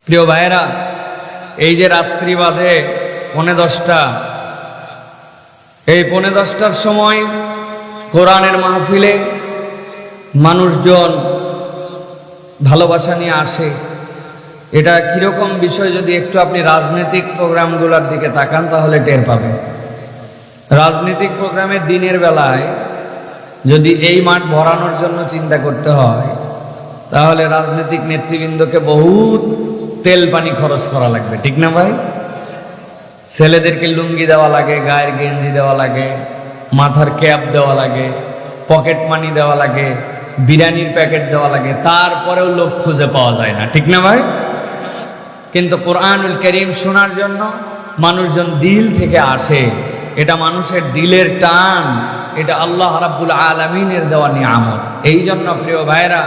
প্রিয় ভাইয়েরা, এই যে রাত্রি বাজে 10:45, এই 10:45টার সময় কোরআনের মাহফিলে মানুষজন ভালোবাসা নিয়ে আসে। এটা কিরকম বিষয় যদি একটু আপনি রাজনৈতিক প্রোগ্রামগুলোর দিকে তাকান তাহলে টের পাবেন। রাজনৈতিক প্রোগ্রামের দিনের বেলায় যদি এই মাঠ ভরানোর জন্য চিন্তা করতে হয় তাহলে রাজনৈতিক নেতৃবৃন্দকে বহুত তেল পানি খরচ করা লাগবে, ঠিক না ভাই? ছেলেদেরকে লুঙ্গি দেওয়া লাগে, গায়ের গেঞ্জি দেওয়া লাগে, মাথার ক্যাপ দেওয়া লাগে, পকেট মানি দেওয়া লাগে, বিরিয়ানির প্যাকেট দেওয়া লাগে, তারপরেও লোক খুঁজে পাওয়া যায় না, ঠিক না ভাই? কিন্তু কোরআনুল কারীম শোনার জন্য মানুষজন দিল থেকে আসে। এটা মানুষের দিলের টান, এটা আল্লাহ রাব্বুল আলামিনের দেওয়া নিয়ামত। এই জন্য প্রিয় ভাইরা,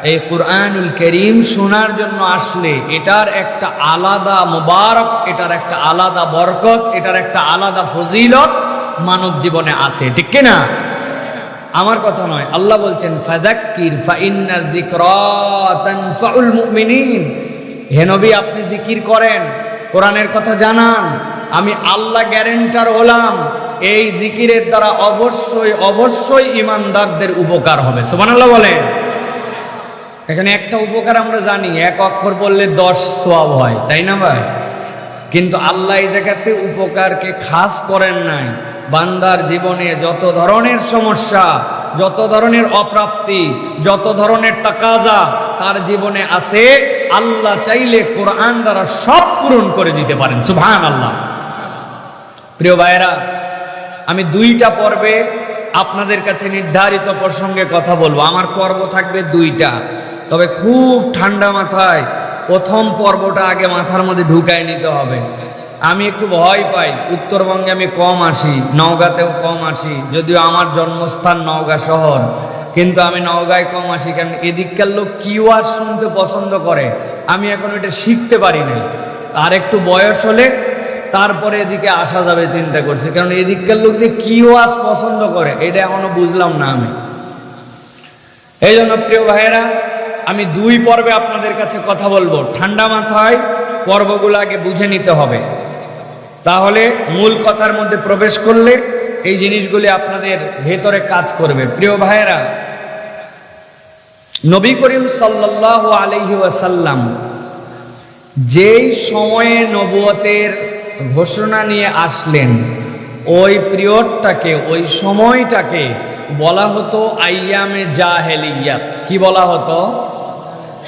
এই কোরআনুল কারীম শোনার জন্য আসলে এটার একটা আলাদা মুবারক, এটার একটা আলাদা বরকত, এটার একটা আলাদা ফজিলত মানব জীবনে আছে, ঠিক কিনা? আমার কথা নয়, আল্লাহ বলছেন ফাযাক্কির ফাইন্না যিকরা তানফাউল মুমিনিন। হে নবী, আপনি জিকির করেন, কোরআনের কথা জানান, আমি আল্লাহ গ্যারান্টার হলাম এই জিকিরের দ্বারা অবশ্যই অবশ্যই ঈমানদারদের উপকার হবে। সুবহানাল্লাহ বলেন। এখানে একটা উপকার আমরা জানি, এক অক্ষর বললে 10 সওয়াব হয়, তাই না ভাই? কিন্তু আল্লাহ এই জায়গাতে উপকারকে খাস করেন নাই। বান্দার জীবনে যত ধরনের সমস্যা, যত ধরনের অপ্রাপ্তি, যত ধরনের তাকাজা তার জীবনে আছে, আল্লাহ চাইলে কোরআন দ্বারা সব পূরণ করে দিতে পারেন। সুবহানাল্লাহ। প্রিয় ভাইয়েরা, আমি 2টা পর্বে আপনাদের কাছে নির্ধারিত প্রসঙ্গে কথা বলবো। আমার পর্ব থাকবে 2টা, তবে খুব ঠান্ডা মাথায় প্রথম পর্বটা আগে মাথার মধ্যে ঢুকায় নিতে হবে। আমি একটু ভয় পাই, উত্তরবঙ্গে আমি কম আসি, নওগাঁতেও কম আসি, যদিও আমার জন্মস্থান নওগাঁ শহর, কিন্তু আমি নওগাঁয় কম আসি। কারণ এদিককার লোক কি ওয়াজ শুনতে পছন্দ করে আমি এখন এটা শিখতে পারি নাই। আর একটু বয়স হলে তারপরে এদিকে আসা যাবে চিন্তা করছি, কারণ এদিককার লোক যে কি ওয়াজ পছন্দ করে এটা এখনো বুঝলাম না আমি। এই জন্য প্রিয় ভাইয়েরা, আমি 2 পর্বে আপনাদের কাছে কথা বলবো। ঠান্ডা মাথায় পর্বগুলো আগে বুঝে নিতে হবে, তাহলে মূল কথার মধ্যে প্রবেশ করলে এই জিনিসগুলি আপনাদের ভেতরে কাজ করবে। প্রিয় ভাইয়েরা, নবী করিম সাল্লাল্লাহু আলাইহি ওয়াসাল্লাম যেই সময়ে নবুয়তের ঘোষণা নিয়ে আসলেন, ওই পিরিয়ডটাকে, ওই সময়টাকে বলা হতো আইয়ামে জাহেলিয়াত। কি বলা হতো?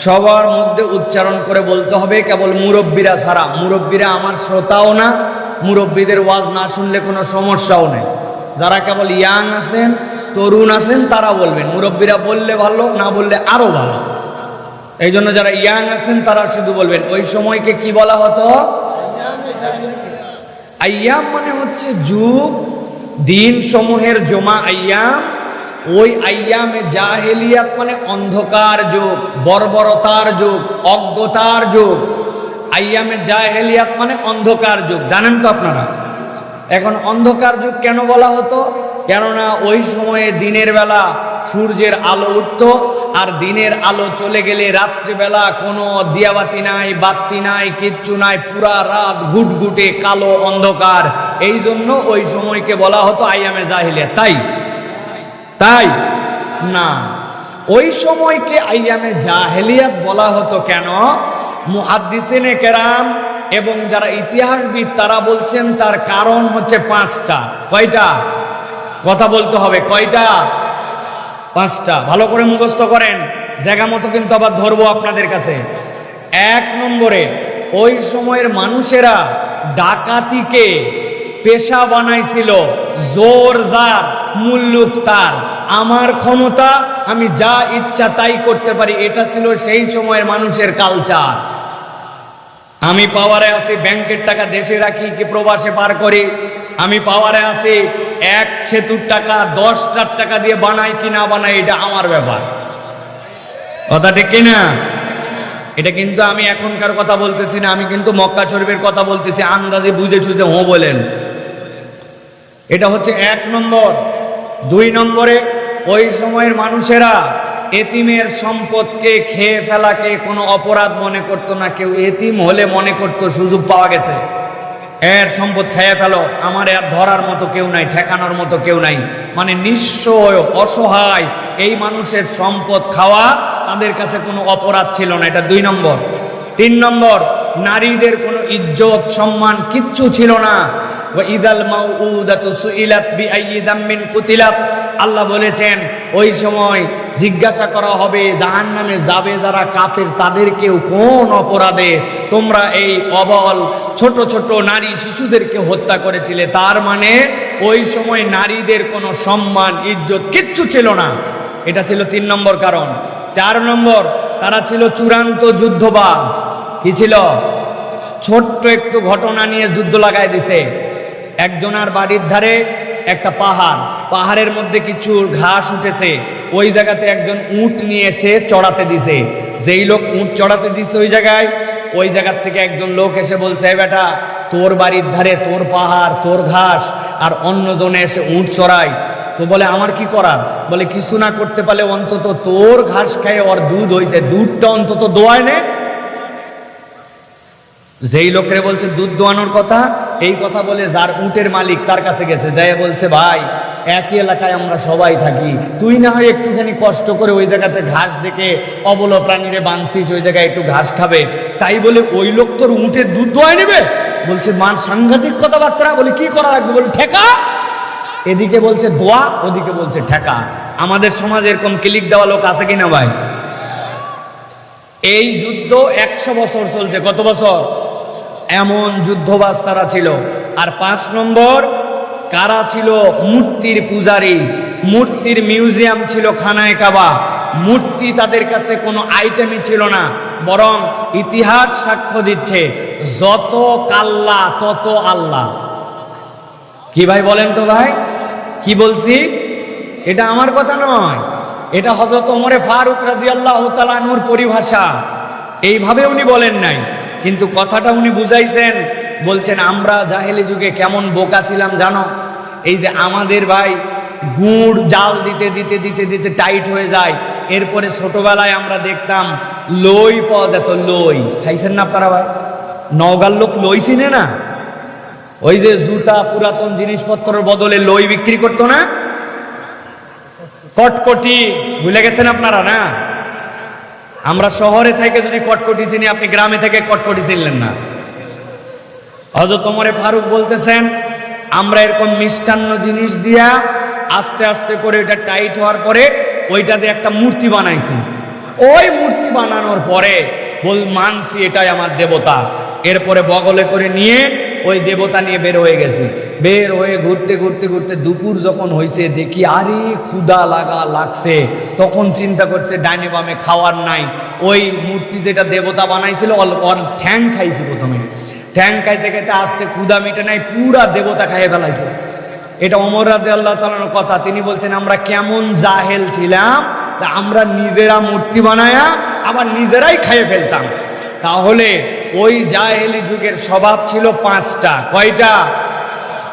সবার মধ্যে উচ্চারণ করে বলতে হবে, কেবল মুরব্বীরা ছাড়া। মুরব্বীরা আমার শ্রোতাও না, মুরব্বীদের ওয়াজ না শুনলে কোনো সমস্যাও নেই। যারা কেবল ইয়াং আছেন, তরুণ আছেন, তারা বলবেন। মুরব্বীরা বললে ভালো, না বললে আরো ভালো। এই জন্য যারা ইয়াং আছেন তারা শুধু বলবেন। ওই সময়কে কি বলা হতো? আইয়াম মানে হচ্ছে যুগ, দিন সমূহের জমা আইয়াম। ওই আইয়ামে জাহেলিয়াত মানে অন্ধকার যুগ, বর্বরতার যুগ, অজ্ঞতার যুগ। আইয়ামে জাহেলিয়াত মানে অন্ধকার যুগ, জানেন তো আপনারা? এখন অন্ধকার যুগ কেন বলা হতো? কেননা ওই সময়ে দিনের বেলা সূর্যের আলো উঠত, আর দিনের আলো চলে গেলে রাত্রিবেলা কোনো দিয়াবাতি নাই, বাতি নাই, কিচ্ছু নাই, পুরা রাত ঘুটঘুটে কালো অন্ধকার। এই জন্য ওই সময়কে বলা হতো আইয়ামে জাহেলিয়াত। তাই না, ওই সময়কে আইয়ামে জাহেলিয়াত বলা হতো কেন? মুহাদ্দিসিনে কেরাম এবং যারা ইতিহাসবিদ তারা বলছেন তার কারণ হচ্ছে 5টা। কয়টা? কথা বলতে হবে, কয়টা? 5টা। ভালো করে মুখস্থ করেন, জায়গা মতো কিন্তু আবার ধরবো আপনাদের কাছে। 1 নম্বরে, ওই সময়ের মানুষেরা ডাকাতিকে পেশা বানাইছিল। জোর যার, মুল্লুক তার, আমার ক্ষমতা, আমি যা ইচ্ছা তাই করতে পারি, এটা ছিল সেই সময়ের মানুষের কালচার। আমি পাওয়ারে আছি, ব্যাংকের টাকা দেশে রাখি কি প্রবাসে পার করি। আমি পাওয়ারে আছি, 1 সেতুর টাকা 10টার টাকা দিয়ে বানাই কি না বানাই, এটা আমার ব্যাপার। কথা ঠিক কিনা? এটা কিন্তু আমি এখনকার কথা বলতেছি না, আমি কিন্তু মক্কা শরীফের কথা বলতেছি। আন্দাজে বুঝে সুঝে হো বলেন। এটা হচ্ছে 1 নম্বর। 2 নম্বরে, ওই সময়ের মানুষেরা এতিমের সম্পদকে খেয়ে ফেলাকে কোনো অপরাধ মনে করতো না কেউ। এতিম হলে মনে করতো সুযোগ পাওয়া গেছে, এর সম্পদ খেয়ে ফেলো, আমার আর ধরার মতো কেউ নাই, ঠেকানোর মতো কেউ নাই। মানে নিঃস্ব অসহায় এই মানুষের সম্পদ খাওয়া তাদের কাছে কোনো অপরাধ ছিল না। এটা 2 নম্বর। 3 নম্বর, নারীদের কোনো ইজ্জত সম্মান কিচ্ছু ছিল না। ইদাল মাউউদাতু সুইলাত বিআইয়ি যামবিন কুতিলাত, আল্লাহ বলেছেন ওই সময় জিজ্ঞাসা করা হবে জাহান্নামে যাবে যারা কাফের, তাদেরকেও কোন অপরাধে তোমরা এই অবল ছোট ছোট নারী শিশুদেরকে হত্যা করেছিলে। তার মানে ওই সময় নারীদের কোনো সম্মান ইজ্জত কিচ্ছু ছিল না। এটা ছিল 3 নম্বর কারণ। 4 নম্বর, তারা ছিল চূড়ান্ত যুদ্ধবাজ। কি ছিল? ছোট্ট একটু ঘটনা নিয়ে যুদ্ধ লাগাই দিছে। একজনের বাড়ির ধারে একটা পাহাড়, পাহাড়ের মধ্যে কিছু ঘাস উঠেছে, ওই জায়গাতে একজন উট নিয়ে এসে চড়াতে দিছে। যেই লোক উট চড়াতে দিছে ওই জায়গার থেকে একজন লোক এসে বলছে, বেটা তোর বাড়ির ধারে তোর পাহাড় তোর ঘাস, আর অন্যজনে এসে উট চড়ায়, তো বলে আমার কি করার? বলে কিছু না করতে পারলে অন্তত তোর ঘাস খায় ওর দুধ হয়েছে, দুধটা অন্তত দোয়ায় নে। যেই লোকের বলছে দুধ দোয়ানোর কথা, এই কথা বলে যার উটের মালিক তার কাছে গেছে, যাই বলছে ভাই একই এলাকায় আমরা সবাই থাকি, তুই না হয় একটুখানি কষ্ট করে ওই জায়গাতে ঘাস দেখে অবলা প্রাণীরে বাঁধছিস, ওই জায়গায় একটু ঘাস খাবে, তাই বলে ওই লোক তোর উটের দুধ দোয়ায় নেবে? বলছে মান সাংঘাতিক কথাবার্তা। বলে কি করা লাগবে? বলে ঠেকা। এদিকে বলছে দোয়া, ওদিকে বলছে ঠেকা। আমাদের সমাজে এরকম ক্লিক দেওয়া লোক আছে কিনা ভাই? এই যুদ্ধ 100 বছর চলছে। কত বছর? এমন যুদ্ধবাজ তারা ছিল। আর 5 নম্বর, কারা ছিল? মূর্তির পূজারী। মূর্তির মিউজিয়াম ছিল খানায় কাবা। মূর্তি তাদের কাছে কোনো আইটেমই ছিল না, বরং ইতিহাস সাক্ষ্য দিচ্ছে যত কাল্লা তত আল্লাহ। কি ভাই বলেন তো ভাই, কি বলছি? এটা আমার কথা নয়, এটা হযরত ওমর ফারুক রাদিয়াল্লাহু তাআলা আনহুর পরিভাষা। এইভাবে উনি বলেন নাই, কিন্তু কথাটা উনি বুঝাইছেন। বলছেন আমরা জাহেলি যুগে কেমন বোকা ছিলাম জানো? এই যে আমাদের ভাই গুড় জাল দিতে দিতে দিতে দিতে টাইট হয়ে যায়, এরপরে ছোটবেলায় আমরা দেখতাম লই পাওয়া যেত। লই খাইছেন না আপনারা ভাই? নওগাঁর লোক লই চিনে না? ওই যে জুতা পুরাতন জিনিসপত্রের বদলে লই বিক্রি করতো না? কটকটি ভুলে গেছেন আপনারা না? আমরা শহরে থেকে যদি কটকটি চিনি, আপনি গ্রামে থেকে কটকটি চিনলেন না। হযরত ওমর ফারুক বলতেছেন আমরা এরকম মিষ্টান্ন জিনিস দিয়া আস্তে আস্তে করে এটা টাইট হওয়ার পরে ওইটাতে একটা মূর্তি বানাইছি। ওই মূর্তি বানানোর পরে মানছি এটাই আমার দেবতা। এরপরে বগলে করে নিয়ে ওই দেবতা নিয়ে বের হয়ে গেছি। বের হয়ে ঘুরতে ঘুরতে ঘুরতে দুপুর যখন হয়েছে, দেখি আরে ক্ষুধা লাগছে। তখন চিন্তা করছে ডাইনে বামে খাওয়ার নাই। ওই মূর্তি যেটা দেবতা বানাইছিল ওর ঠ্যাং খাইছি প্রথমে। ঠ্যাং খাইতে খাইতে আস্তে ক্ষুধা মিটে নাই, পুরা দেবতা খাইয়ে ফেলাইছে। এটা ওমর রাদিয়াল্লাহু তাআলার কথা। তিনি বলছেন আমরা কেমন জাহেল ছিলাম, আমরা নিজেরা মূর্তি বানায়া আবার নিজেরাই খাইয়ে ফেলতাম। তাহলে ওই জাহেলি যুগের স্বভাব ছিল 5টা। কয়টা?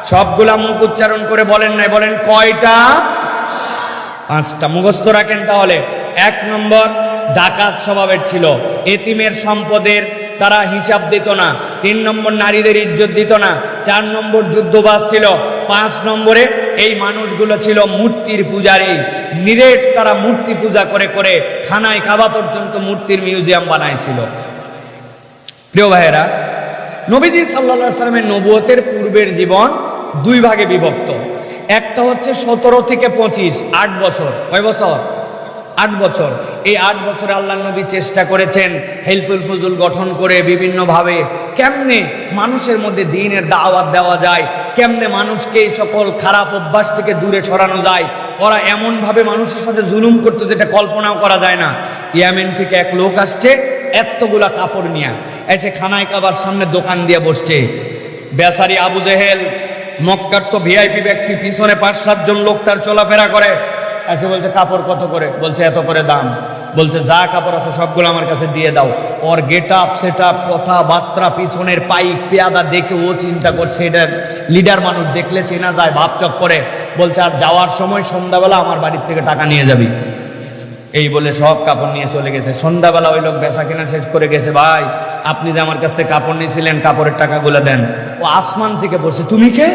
সবগুলা মুখ উচ্চারণ করে বলেন নাই, বলেন কয়টা? 5টা। মুখস্থ রাখেন তাহলে। 1 নম্বর, ডাকাত স্বভাবের ছিল। এতিমের সম্পদের তারা হিসাব দিত না। 3 নম্বর, নারীদের ইজ্জত দিত না। 4 নম্বর, যুদ্ধবাজ ছিল। 5 নম্বরে এই মানুষগুলো ছিল মূর্তির পূজারী। নিরেট তারা মূর্তি পূজা করে করে খানায় কাবা পর্যন্ত মূর্তির মিউজিয়াম বানাইছিল। প্রিয় ভাইয়েরা, নবীজি সাল্লাল্লাহু আলাইহি ওয়াসাল্লামের নবুয়তের পূর্বের জীবন 2 ভাগে বিভক্ত। একটা হচ্ছে 17 থেকে 25, 8 বছর। কয় বছর? 8 বছর। এই 8 বছরে আল্লাহর নবী চেষ্টা করেছেন হেলফুল ফুজুল গঠন করে বিভিন্নভাবে কেমনে মানুষের মধ্যে দ্বীনের দাওয়াত দেওয়া যায়, কেমনে মানুষকে এই সকল খারাপ অভ্যাস থেকে দূরে সরানো যায়। ওরা এমনভাবে মানুষের সাথে জুলুম করতো যেটা কল্পনাও করা যায় না। ইয়ামেন থেকে এক লোক আসছে এতগুলা কাপড় নিয়ে, এসে খানায় কাবার সামনে দোকান দিয়ে বসছে। বেচারি আবু জেহেল, মক্কার তো ভিআইপি ব্যক্তি, পিছনে 5-7 জন লোক তার চলাফেরা করে। এসে বলছে কাপড় কত করে? বলছে এত করে দাম। বলছে যা কাপড় আছে সবগুলো আমার কাছে দিয়ে দাও। ওর গেট আপ সেট আপ, কথাবার্তা, পিছনের পাইক পেয়াদা দেখে ও চিন্তা করছে এটা লিডার মানুষ, দেখলে চেনা যায়, ভাবচক করে। বলছে আর যাওয়ার সময় সন্ধ্যাবেলা আমার বাড়ির থেকে টাকা নিয়ে যাবি। এই বলে সব কাপড় নিয়ে চলে গেছে। সন্ধ্যাবেলা ওই লোক বেচা কেনা শেষ করে গেছে। ভাই আপনি যে আমার কাছ থেকে কাপড় নিয়েছিলেন, কাপড়ের টাকাগুলো দেন। ও আসমান থেকে বলছে তুমি কে?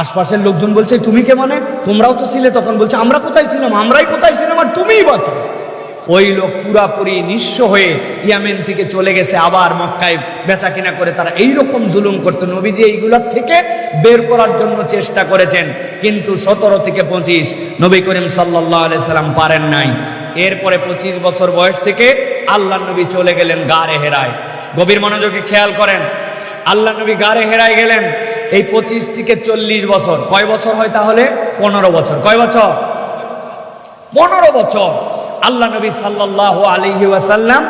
আশপাশের লোকজন বলছে তুমি কে মানে? তোমরাও তো ছিলে তখন। বলছে আমরা কোথায় ছিলাম, আমরাই কোথায় ছিলাম, আর তুমিই বা তো। ওই লোক পুরাপুরি নিঃস্ব হয়ে ইয়ামেন থেকে চলে গেছে, আবার মক্কায় বেচা কিনা করে। তারা এইরকম জুলুম করতো। নবীজি এইগুলোর থেকে বের করার জন্য চেষ্টা করেছেন, কিন্তু 17 থেকে 25 নবী করিম সাল্লাল্লাহু আলাইহি সাল্লাম পারেন নাই। এরপরে 25 বছর বয়স থেকে আল্লাহ নবী চলে গেলেন গারে হেরায়। গভীর মনোযোগে খেয়াল করেন, আল্লাহ নবী গারে হেরায় গেলেন। এই 25 থেকে 40 বছর, কয় বছর হয় তাহলে? 15 বছর। কয় বছর? 15 বছর আল্লাহ নবী সাল্লাল্লাহু আলাইহি ওয়াসাল্লাম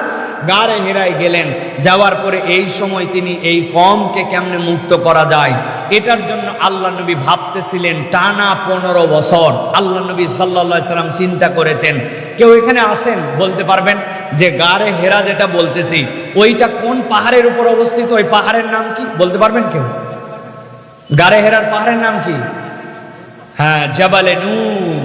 গারে হেরায় গেলেন। যাওয়ার পরে এই সময় তিনি এই কওমকে কেমনে মুক্ত করা যায়, এটার জন্য আল্লাহ নবী ভাবতেছিলেন টানা 15 বছর। আল্লাহ নবী সাল্লাল্লাহু আলাইহি সাল্লাম চিন্তা করেছেন। কেউ এখানে আছেন বলতে পারবেন যে গারে হেরা যেটা বলতেছি ওইটা কোন পাহাড়ের উপর অবস্থিত? ওই পাহাড়ের নাম কি বলতে পারবেন কেউ? গারে হেরার পাহাড়ের নাম কি? হ্যাঁ, জাবালে নূর।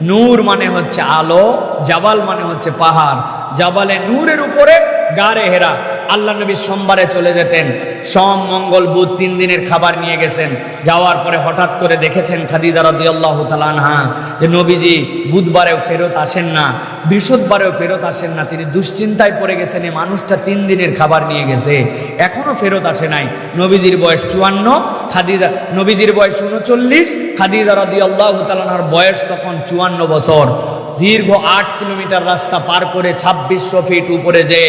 নূর মানে হচ্ছে আলো, জাবাল মানে হচ্ছে পাহাড়। জাবালে নূরের উপরে গারে হেরা। আল্লাহ নবী সোমবারে চলে যেতেন, সোম মঙ্গল বুধ 3 দিনের খাবার নিয়ে গেছেন। যাওয়ার পরে হঠাৎ করে দেখেছেন খাদিজা রাদিয়াল্লাহু তাআলা আনহা যে নবীজি বুধবারেও ফেরত আসেন না, বৃহস্পতিবারেও ফেরত আসেন না। তিনি দুশ্চিন্তায় পড়ে গেছেন, এই মানুষটা 3 দিনের খাবার নিয়ে গেছে, এখনো ফেরত আসে নাই। নবীজির বয়স 54, খাদিজা নবীজির বয়স 39, খাদিজা রাদিয়াল্লাহু তাআলা আনহার বয়স তখন 54 বছর। দীর্ঘ 8 কিলোমিটার রাস্তা পার করে 2600 ফিট উপরে যে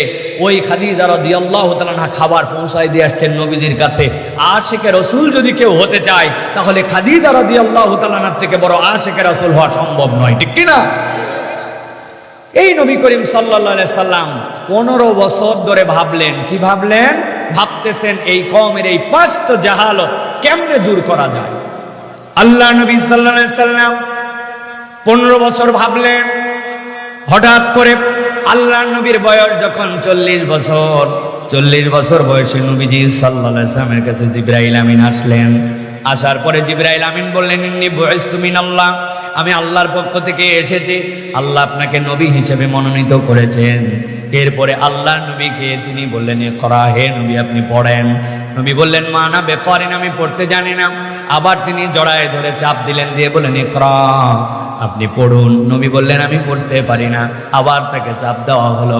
ওই খাদিজা রাদিয়াল্লাহু তাআলা আনহা খাবার পৌঁছায় দিয়ে আসছেন নবীজির কাছে। আশিকে রাসূল যদি কেউ হতে চায় তাহলে খাদিজা রাদিয়াল্লাহু তাআলা আনহার থেকে বড় আশিকে রাসূল হওয়া সম্ভব নয়, ঠিক কি না? এই নবী করিম সাল্লাল্লাহু আলাইহি সাল্লাম 15 বছর ধরে ভাবলেন। কি ভাবলেন? ভাবতেছেন এই কওমের এই 5টা জাহালত কেমনে দূর করা যায়। আল্লাহ নবী সাল্লাল্লাহু আলাইহি সাল্লাম 15 বছর ভাবলেন। হঠাৎ করে আল্লাহ নবীর বয়স যখন 40 বছর, 40 বছর বয়সে নবীজি সাল্লাল্লাহু আলাইহি সাল্লামের কাছে জিবরাইল আমিন আসলেন। আসার পরে জিবরাইল আমিন বললেন ইন্নী বুইসতু মিনাল্লাহ, আমি আল্লাহর পক্ষ থেকে এসেছি, আল্লাহ আপনাকে নবী হিসেবে মনোনীত করেছেন। এরপরে আল্লাহ নবীকে তিনি বললেন ইকরা, হে নবী আপনি পড়েন। নবী বললেন মা না বেকারিন, আমি পড়তে জানি না। আবার তিনি জড়ায় ধরে চাপ দিলেন, দিয়ে বললেন ইকরা, আপনি পড়ুন। নবী বললেন আমি পড়তে পারি না। আবার তাকে চাপ দেওয়া হলো।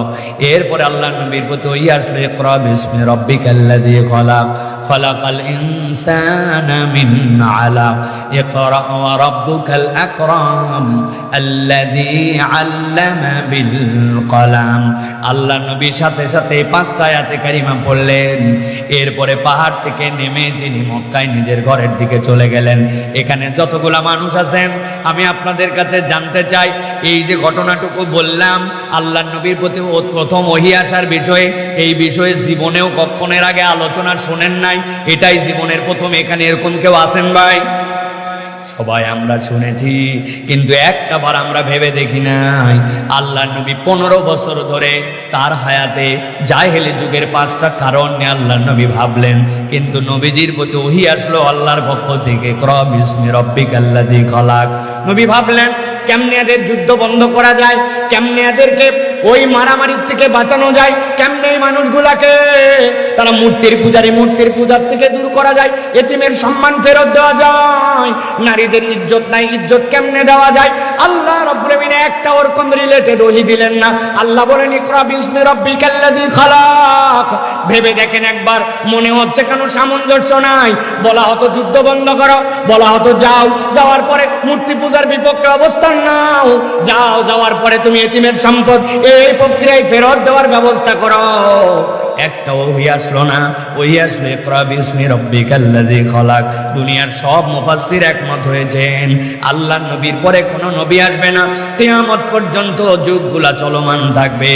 এরপরে আল্লাহ নবীর প্রতি ওই আসলো ইকরা বিসমি রাব্বিকাল্লাযী খলাক, খলাকাল ইনসানা মিন আলাক, ইকরা ওয়া রাব্বুকাল আকরাম আল্লাযী আল্লামা বিল কলাম। আল্লাহ নবীর সাথে সাথে 5টা আয়াতে কারিমা পড়লেন। এরপরে পাহাড় থেকে নেমে তিনি মক্কায় নিজের ঘরের দিকে চলে গেলেন। এখানে যতগুলা মানুষ আছেন আমি আপনাদের কাছে জানতে চাই, এই যে ঘটনাটুকু বললাম আল্লাহ নবীর প্রতি প্রথম ওহী আসার বিষয়ে, এই বিষয়ে জীবনেও কখনের আগে আলোচনা শোনেন নাই, এটাই জীবনের প্রথম। এখানে এরকম কেউ আছেন ভাই? সবাই আমরা শুনেছি, কিন্তু একটা বার আমরা ভেবে দেখি নাই আল্লাহ নবী 15 বছর ধরে তার হায়াতে জাহেলি যুগের 5টা কারণ নিয়ে আল্লাহ নবী ভাবলেন। কিন্তু নবীজির প্রতি ওহী আসলো আল্লাহর পক্ষ থেকে ইকরা বিসমি রাব্বিকাল্লাযী খলাক। নবী ভাবলেন কেমনে এদের যুদ্ধ বন্ধ করা যায়, কেমনে এদেরকে ওই মারামারির থেকে বাঁচানো যায়, কেমনে এই মানুষগুলাকে তারা মূর্তির পূজার থেকে দূর করা যায়, এতিমের সম্মান ফেরত দেওয়া যায়, নারীদের ইজ্জত নাই, ইজ্জত কেমনে দেওয়া যায়। আল্লাহ রাব্বুল আলামিন একটা ওরকম রিলেটেড ওহী দিলেন না। আল্লাহ বলেন ইকরা বিসমি রাব্বিকাল্লাযী খলাক। ভেবে দেখেন একবার, মনে হচ্ছে কেন সামঞ্জস্য নাই? বলা হতো যুদ্ধ বন্ধ করো, বলা হতো যাও, যাওয়ার পরে মূর্তি পূজার বিপক্ষে অবস্থান নাও, যাও, যাওয়ার পরে তুমি এতিমের সম্পদ এই প্রক্রিয়ায় ফেরত দেওয়ার ব্যবস্থা করো। একটা ওহী আসলো না, ওহী আসলো ইকরা বিসমি রাব্বিকাল্লাযী খলাক। দুনিয়ার সব মুফাসসির একমত হয়েছেন আল্লাহ নবীর পরে কোনো নবী আসবে না, কিয়ামত পর্যন্ত যুগগুলা চলমান থাকবে।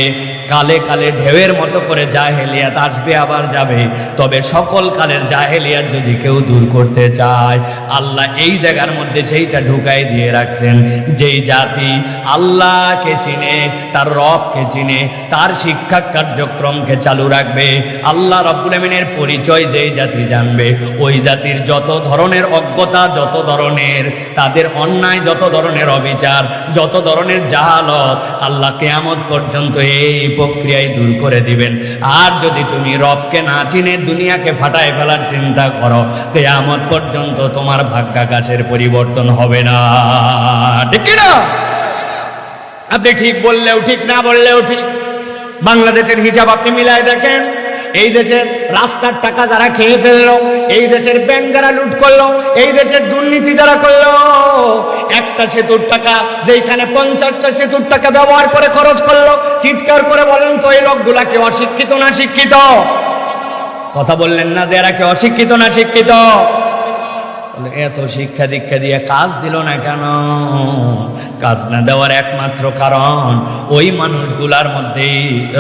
কালে কালে ঢেউয়ের মতো করে জাহেলিয়াত আসবে আবার যাবে, তবে সকল কালের জাহেলিয়াত যদি কেউ দূর করতে চায় আল্লাহ এই জায়গার মধ্যে সেইটা ঢুকাই দিয়ে রাখছেন। যেই জাতি আল্লাহকে চিনে, তার রবকে চিনে, তার শিক্ষা কার্যক্রমকে চালু রাখবে, রাখবে। আল্লাহ রাব্বুল আমিনের পরিচয় যেই জাতি জানবে, ওই জাতির যত ধরনের অজ্ঞতা, যত ধরনের তাদের অন্যায়, যত ধরনের অবিচার, যত ধরনের জাহালত, আল্লাহ কিয়ামত পর্যন্ত এই প্রক্রিয়ায় দূর করে দিবেন। আর যদি তুমি রবকে না চিনে দুনিয়াকে ফাটায় ফেলার চিন্তা করো, কিয়ামত পর্যন্ত তোমার ভাগ্যাকাশের পরিবর্তন হবে না। ঠিক কি না? আপনি ঠিক বললেও ঠিক, না বললেও ঠিক। বাংলাদেশের হিসাব আপনি মিলাই দেখেন। এই দেশের রাস্তার টাকা যারা খেয়ে ফেললো, এই দেশের ব্যাংক যারা লুট করলো, এই দেশের দুর্নীতি যারা করলো, একটা সেতুর টাকা যেখানে 50টা সেতুর টাকা ব্যবহার করে খরচ করলো, চিৎকার করে বলেন তো এই লোকগুলা কি অশিক্ষিত না শিক্ষিত? কথা বললেন না যে এরা কি অশিক্ষিত না শিক্ষিত? এত শিক্ষা দীক্ষা দিয়ে কাজ দিল না কেন? কাজ না দেওয়ার একমাত্র কারণ ওই মানুষগুলার মধ্যে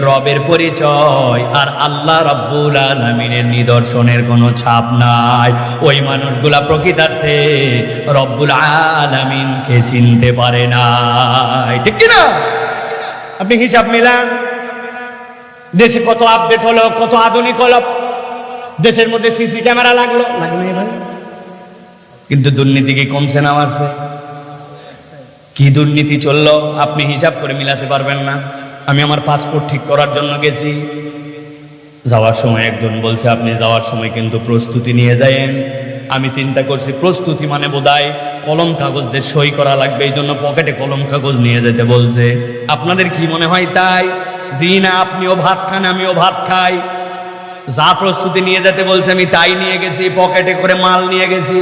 রবের পরিচয় আর আল্লাহ রাব্বুল আলামিনের নিদর্শনের কোনো ছাপ নাই। ওই মানুষগুলা প্রকৃতার্থে রব্বুল আলামিনকে চিনতে পারে না। ঠিক কি না? আপনি হিসাব মিলান। দেশে কত আপডেট হলো, কত আধুনিক হলো, দেশের মধ্যে সিসি ক্যামেরা লাগলো, লাগবে ভাই, কিন্তু দুর্নীতি কি কমছে না বাড়ছে? কি দুর্নীতি চললো আপনি হিসাব করে মিলাতে পারবেন না। আমি আমার পাসপোর্ট ঠিক করার জন্য গেছি, যাওয়ার সময় একজন বলছে আপনি যাওয়ার সময় কিন্তু প্রস্তুতি নিয়ে যায়েন। আমি চিন্তা করছি প্রস্তুতি মানে বোধহয় কলম কাগজ দিয়ে সই করা লাগবে, এই জন্য পকেটে কলম কাগজ নিয়ে যেতে বলছে। আপনাদের কি মনে হয় তাই? জি না, আপনিও ভাত খান, আমিও ভাত খাই। যা প্রস্তুতি নিয়ে যেতে বলছে আমি তাই নিয়ে গেছি, পকেটে করে মাল নিয়ে গেছি।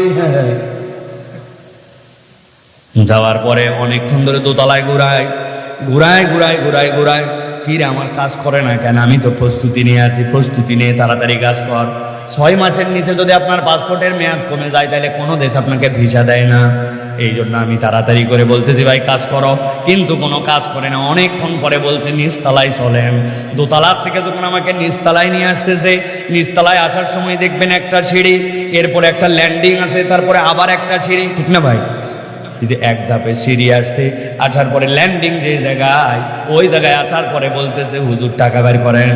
যাওয়ার পরে অনেকক্ষণ ধরে দোতলায় ঘুরায় ঘুরায় ঘুরায় ঘুরায় ঘুরায়, কি রে আমার কাজ করে না কেন? আমি তো প্রস্তুতি নিয়ে আসি, প্রস্তুতি নিয়ে তাড়াতাড়ি কাজ কর। 6 মাসের নিচে যদি আপনার পাসপোর্টের মেয়াদ কমে যায় তাহলে কোনো দেশ আপনাকে ভিসা দেয় না। এই জন্য আমি তাড়াতাড়ি করে বলতেছি ভাই কাজ করো, কিন্তু কোনো কাজ করে না। অনেকক্ষণ পরে বলছে নিচতলায় চলেন। দোতলার থেকে যখন আমাকে নিচতলায় নিয়ে আসতেছে, নিচতলায় আসার সময় দেখবেন একটা সিঁড়ি, এরপরে একটা ল্যান্ডিং আছে, তারপরে আবার একটা সিঁড়ি। ঠিক না ভাই? যে এক ধাপে সিঁড়ি আসছে, আসার পরে ল্যান্ডিং যে জায়গায়, ওই জায়গায় আসার পরে বলতেছে হুজুর টাকা বের করেন।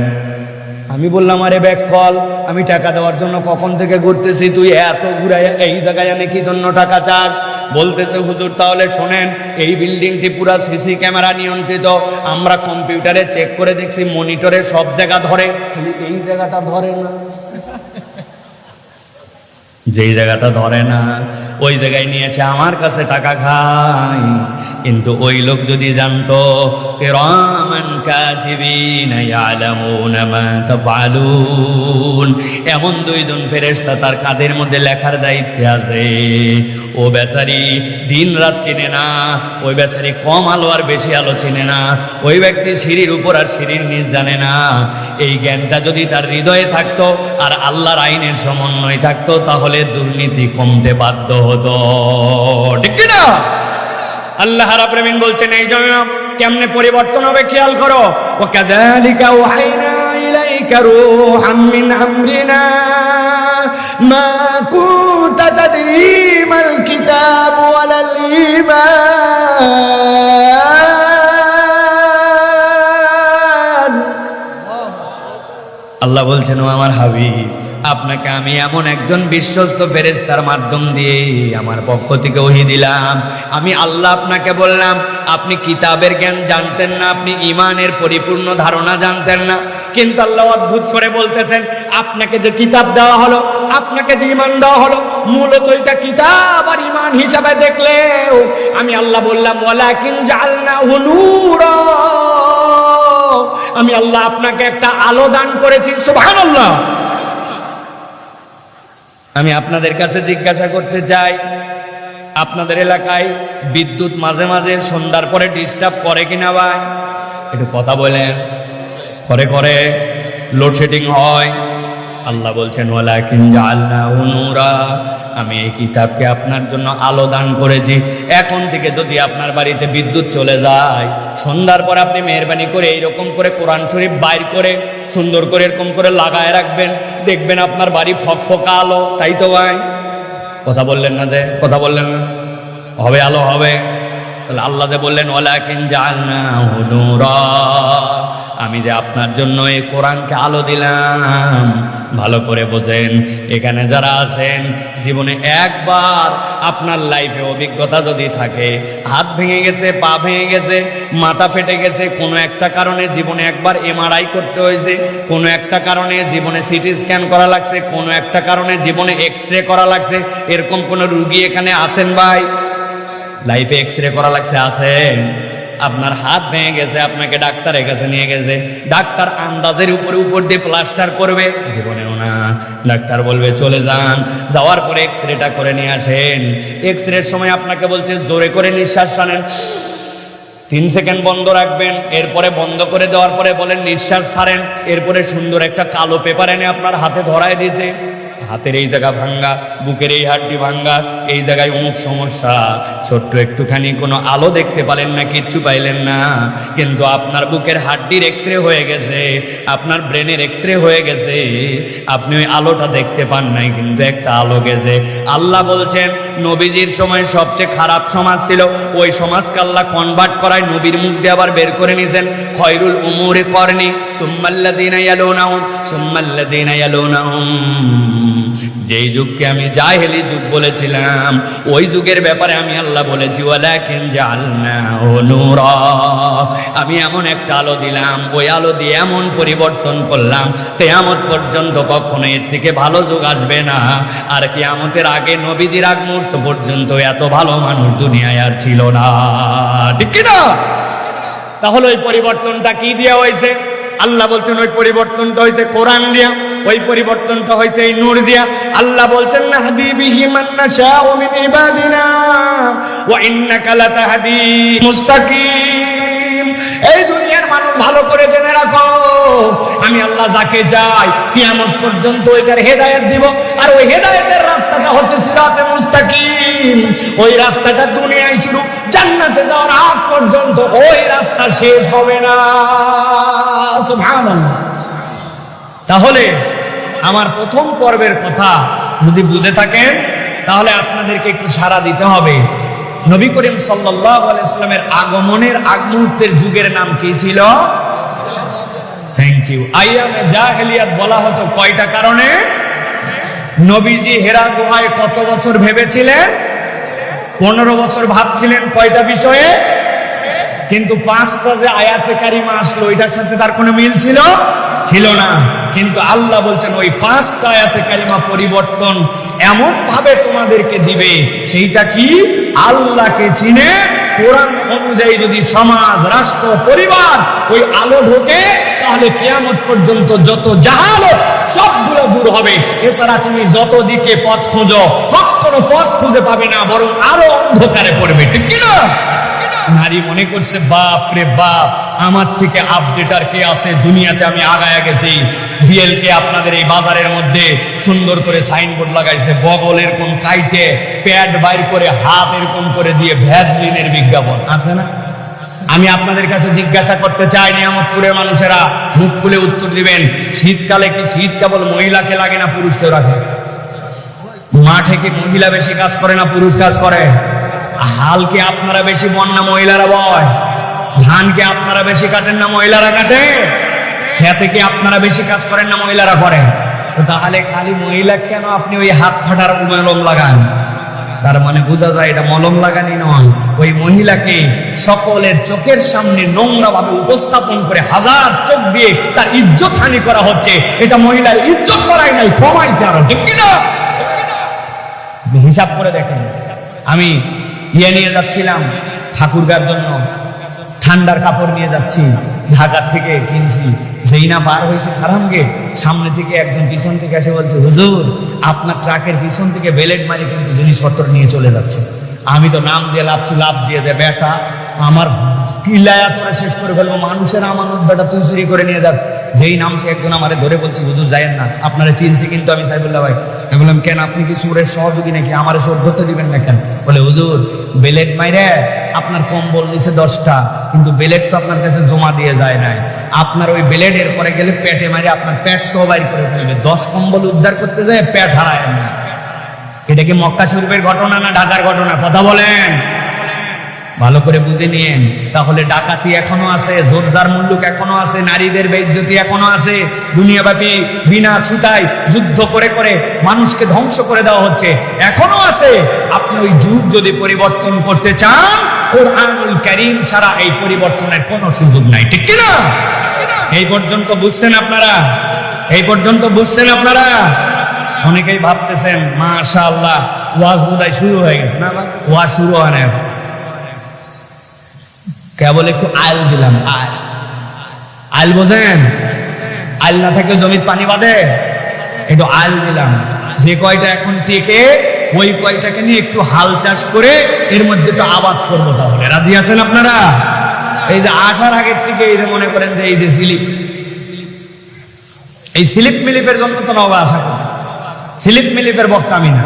আমি বললাম আরে ব্যাক কল, আমি টাকা দেওয়ার জন্য কখন থেকে ঘুরতেছি, তুই এত ঘুরাই এই জায়গায় এনে কি জন্য টাকা চাস? বলতেছে হুজুর তাহলে শোনেন, এই বিল্ডিংটি পুরা সিসি ক্যামেরা নিয়ন্ত্রিত, আমরা কম্পিউটারে চেক করে দেখছি মনিটরে সব জায়গা ধরে, খালি এই জায়গাটা ধরে না। যেই জায়গাটা ধরে না ওই জায়গায় নিয়ে এসে আমার কাছে টাকা খায়। কিন্তু ওই লোক যদি জানতো কিরামান কাতিবিনা ইয়ালামুনা মা তাফআলুন, এমন 2 জন ফেরেশতা তার কাঁধের মধ্যে লেখার দায়িত্বে আছে, ও বেচারি দিন রাত চিনে না, ওই বেচারি কম আলো আর বেশি আলো চিনে না, ওই ব্যক্তি সিঁড়ির উপর আর সিঁড়ির নিচ জানে না। এই জ্ঞানটা যদি তার হৃদয়ে থাকতো আর আল্লাহর আইনের সমন্বয় থাকতো, তাহলে দুর্নীতি কমতে বাধ্য হতো। ঠিক না? আল্লাহ রাব্বুল আমিন বলছেন এই জন্য কেমনে পরিবর্তন হবে খেয়াল করো। ওয়া কাযালিকা ওয়াহাইনা ইলাইকা রূহাম মিন আমরিনা মা কুনতা তাদরি মাল কিতাব ওয়ালাল ঈমান। আল্লাহ বলছেন ও আমার হাবিব, আপনাকে আমি এমন একজন বিশ্বস্ত ফেরেশতার মাধ্যম দিয়ে আমার পক্ষ থেকে ওহী দিলাম। আমি আল্লাহ আপনাকে বললাম আপনি কিতাবের জ্ঞান জানতেন না, আপনি ঈমানের পরিপূর্ণ ধারণা জানতেন না, কিন্তু আল্লাহ অদ্ভুত করে বলতেছেন আপনাকে যে কিতাব দেওয়া হলো, আপনাকে যে ঈমান দেওয়া হলো, মূলত এটা কিতাব আর ঈমান হিসাবে দেখলেও আমি আল্লাহ বললাম ওয়ালাকিন জাআলনাহু নূরা, আমি আল্লাহ আপনাকে একটা আলো দান করেছি। সুবহানাল্লাহ। আমি আপনাদের কাছে জিজ্ঞাসা করতে চাই, আপনাদের এলাকায় বিদ্যুৎ মাঝে মাঝে সন্ধ্যার পরে ডিস্টার্ব করে কিনা ভাই? একটু কথা বলেন। করে লোডশেডিং হয়। আল্লাহ বলছেন ওয়ালাকিন জাআলনাহু নূরা, আমি এই কিতাবকে আপনার জন্য আলো দান করেছি। এখন থেকে যদি আপনার বাড়িতে বিদ্যুৎ চলে যায়, সন্ধ্যার পর আপনি মেহেরবানি করে এইরকম করে কোরআন শরীফ বাইর করে সুন্দর করে এরকম করে লাগায় রাখবেন, দেখবেন আপনার বাড়ি ফকফকা আলো। তাই তো ভাই? কথা বললেন না যে? কথা বললেন না? হবে আলো হবে। তাহলে আল্লাহ যে বললেন ওয়ালাকিন জাআলনাহু নূরা, আমি যে আপনার জন্য এই কোরআনকে আলো দিলাম। ভালো করে বোঝেন, এখানে যারা আছেন জীবনে একবার আপনার লাইফে অভিজ্ঞতা যদি থাকে, হাত ভেঙে গেছে, পা ভেঙে গেছে, মাথা ফেটে গেছে, কোনো একটা কারণে জীবনে একবার এমআরআই করতে হয়েছে, কোনো একটা কারণে জীবনে সিটি স্ক্যান করা লাগছে, কোনো একটা কারণে জীবনে এক্সরে করা লাগছে, এরকম কোনো রুগী এখানে আছেন ভাই? লাইফে এক্সরে করা লাগছে, আছেন? আপনার হাত ভেঙে গেছে, আপনাকে ডাক্তারের কাছে নিয়ে গেছে, ডাক্তার আন্দাজের উপর দিয়ে প্লাস্টার করবে? জীবনেও না। ডাক্তার বলবে চলে যান, যাওয়ার পরে এক্সরেটা করে নিয়ে আসেন। এক্সরের সময় আপনাকে বলছে জোরে করে নিঃশ্বাস টানেন, 3 সেকেন্ড বন্ধ রাখবেন, এরপরে বন্ধ করে দেওয়ার পরে বলেন নিঃশ্বাস ছাড়েন। এরপরে সুন্দর একটা কালো পেপার এনে আপনার হাতে ধরায় দিয়েছে, হাতের এই জায়গা ভাঙ্গা, বুকের এই হাড়টি ভাঙ্গা, এই জায়গায় অমুক সমস্যা। ছোট্ট একটুখানি কোনো আলো দেখতে পালেন না, কিচ্ছু পাইলেন না, কিন্তু আপনার বুকের হাড়টির এক্সরে হয়ে গেছে, আপনার ব্রেনের এক্সরে হয়ে গেছে, আপনি ওই আলোটা দেখতে পান নাই, কিন্তু একটা আলো গেছে। আল্লাহ বলছেন নবীজির সময় সবচেয়ে খারাপ সমাজ ছিল, ওই সমাজকে আল্লাহ কনভার্ট করায় নবীর মুখ দিয়ে আবার বের করে নিয়েছেন। খয়রুল উমুরি করনি সুম্মাল্লাযীনা ইয়ালুনাহুম সুম্মাল্লাযীনা ইয়ালুনাহুম। যেই যুগকে আমি জাহেলি যুগ বলেছিলাম, ওই যুগের ব্যাপারে আমি আল্লাহ বলেছি ওয়ালাকিন জাআলনাহু নূরা, আমি এমন একটা আলো দিলাম, ওই আলো দিয়ে এমন পরিবর্তন করলাম, কিয়ামত পর্যন্ত কখনো এর থেকে ভালো যুগ আসবে না। আর কিয়ামতের আগে নবীজির আগ মুহূর্ত পর্যন্ত এত ভালো মানুষ দুনিয়ায় আর ছিল না, ঠিক কি না? তাহলে ওই পরিবর্তনটা কি দিয়া হয়েছে? আল্লাহ বলছেন ওই পরিবর্তনটা হয়েছে কোরআন দিয়া, ওই পরিবর্তনটা হয়েছে এই নূর দিয়া। আল্লাহ বলছেন নাহদি বিহি মান নাশাউ মিন ইবাদিনা ওয়া ইন্নাকা লাতাহদি মুস্তাকিম। এই দুনিয়ার মানুষ ভালো করে জেনে রাখো, আমি আল্লাহ যাকে চাই কিয়ামত পর্যন্ত ওইটার হেদায়েত দিব, আর ওই হেদায়েতের রাস্তাটা হচ্ছে সিরাতে মুস্তাকিম। ওই রাস্তাটা দুনিয়ায় শুরু, জান্নাতে যাওয়ার আগ পর্যন্ত ওই রাস্তা শেষ হবে না। সুবহানাল্লাহ। তাহলে আমার প্রথম পর্বের কথা যদি বুঝে থাকেন, তাহলে আপনাদেরকে একটু সাড়া দিতে হবে। নবী করিম সাল্লাল্লাহু আলাইহি সাল্লামের আগমনের আগ মুহূর্তের যুগের নাম কি ছিল? Thank you. আইয়ামে জাহেলিয়াত বলা হতো কয়টা কারণে? নবীজি হেরা গুহায় কত বছর ভেবেছিলেন? 15 বছর ভাবছিলেন কয়টা বিষয়ে, কিন্তু 5টা যে আয়াতে কারিমা আসলো এটার সাথে তার কোনো মিল ছিল না। কিন্তু আল্লাহ বলছেন ওই 5টা আয়াতে কারিমা পরিবর্তন এমন ভাবে তোমাদেরকে দিবে, সেইটা কি? আল্লাহকে চিনে কোরআন অনুযায়ী যদি সমাজ, রাষ্ট্র, পরিবার ওই আলো ঢোকে, তাহলে কিয়ামত পর্যন্ত যত জাহালত সবগুলো দূর হবে। এছাড়া তুমি যত দিকে পথ খোঁজো কখনো পথ খুঁজে পাবে না, বরং আরো অন্ধকারে পড়বে, ঠিক কিনা? নারী মনে করছে বাপ রে বাপ, আমার থেকে আপডেট আর কে আছে দুনিয়াতে, আমি আগায় গেছি। বিএলকে আপনাদের এই বাজারের মধ্যে সুন্দর করে সাইনবোর্ড লাগাইছে, বগল এরকম কাইটে, প্যাড বাইর করে, হাত এরকম করে দিয়ে ভ্যাসলিনের বিজ্ঞাপন আছে না? আমি আপনাদের কাছে জিজ্ঞাসা করতে চাই, নিয়ামতপুরের মানুষেরা মুখ খুলে উত্তর দিবেন, শীতকালে কি শীত কেবল মহিলাকে লাগে না পুরুষকেও রাখে? মাঠে কি মহিলা বেশি কাজ করে না পুরুষ কাজ করে? হালকে আপনারা বেশি বন না মহিলারা বয়? ধানকে আপনারা বেশি কাটেন না মহিলারা কাটে? খেতে কি আপনারা বেশি কাজ করেন না মহিলারা করেন? তাহলে খালি মহিলা কেন আপনি ওই হাত ফাটার মলম লাগান? তার মানে বোঝা যায় এটা মলম লাগানি নয়, ওই মহিলাকে সকলের চোখের সামনে নোংরা ভাবে উপস্থাপন করে হাজার চোখ দিয়ে তার ইজ্জত হানি করা হচ্ছে। এটা মহিলার ইজ্জত করাই নাই, কমাইছে আরো, ঠিক কিনা? হিসাব করে দেখেন, আমি নিয়ে যাচ্ছিলাম ঠাকুরগার জন্য, ঠান্ডার কাপড় নিয়ে যাচ্ছি, ঢাকার থেকে কিনছি। যেই না বার হয়েছে খারাম গেট, সামনে থেকে একজন পিছন থেকে এসে বলছে হুজুর আপনার ট্রাকের পিছন থেকে বেলেট মারি কিন্তু জিনিসপত্র নিয়ে চলে যাচ্ছে। আমি তো নাম দিয়ে লাভ দিয়ে দে বেটা, আমার কিলায়া তোরা শেষ করে ফেলবো, মানুষের আমানত বেটা তুই চুরি করে নিয়ে যাক। যেই নামছে একজন আমারে ধরে বলছে হুজুর যায়েন না, আপনারা চিনছি কিন্তু আমি সাইফুল্লাহ ভাই। আমি বললাম কেন, আপনি কি চোরের সহযোগী নাকি, আমার চোর ধরতে দিবেন না কেন? বলে হুজুর বেলেট মাইরে আপনার কম্বল নিচে 10টা, কিন্তু বেলেট তো আপনার কাছে জমা দিয়ে যায় নাই, আপনার ওই বেলেটের পরে গেলে পেটে মারে আপনার পেট সহ বাইর করে ফেলবে। 10 কম্বল উদ্ধার করতে যায় পেট হারায় না। এটা কি মক্কা শরীফের ঘটনা না ঢাকার ঘটনা? কথা বলেন। ভালো করে বুঝে নিয়েন, তাহলে ডাকাতি এখনো আছে, জোরজার মুল্লুক এখনো আছে, নারীদের বেইজ্জতি এখনো আছে, দুনিয়াব্যাপী বিনা ছুতায় যুদ্ধ করে করে মানুষকে ধ্বংস করে দেওয়া হচ্ছে, এখনো আছে। আপনি ওই যুগ যদি পরিবর্তন করতে চান, কোরআনুল কারীম ছাড়া এই পরিবর্তনের কোনো সুযোগ নাই, ঠিক কি না? এই পর্যন্ত বুঝছেন আপনারা? এই পর্যন্ত বুঝছেন আপনারা? অনেকেই ভাবতেছেন মাশাআল্লাহ ওয়াজ বোধহয় শুরু হয়ে গেছে। না ভাই, ওয়াজ শুরু হয় না, কেবল একটু আইল দিলাম। আইল বোঝেন? আইল না থাকলে জমির পানি বাঁধে, একটু আইল দিলাম। যে কয়টা এখন টেকে ওই কয়টাকে নিয়ে একটু হাল চাষ করে এর মধ্যে তো আবাদ করবো। তাহলে রাজি আছেন আপনারা? এই যে আসার আগের থেকে এই যে মনে করেন যে এই যে স্লিপ, এই স্লিপ মিলিপের জন্য তো নবা আশা করি। স্লিপ মিলিপের বক্তা আমি না,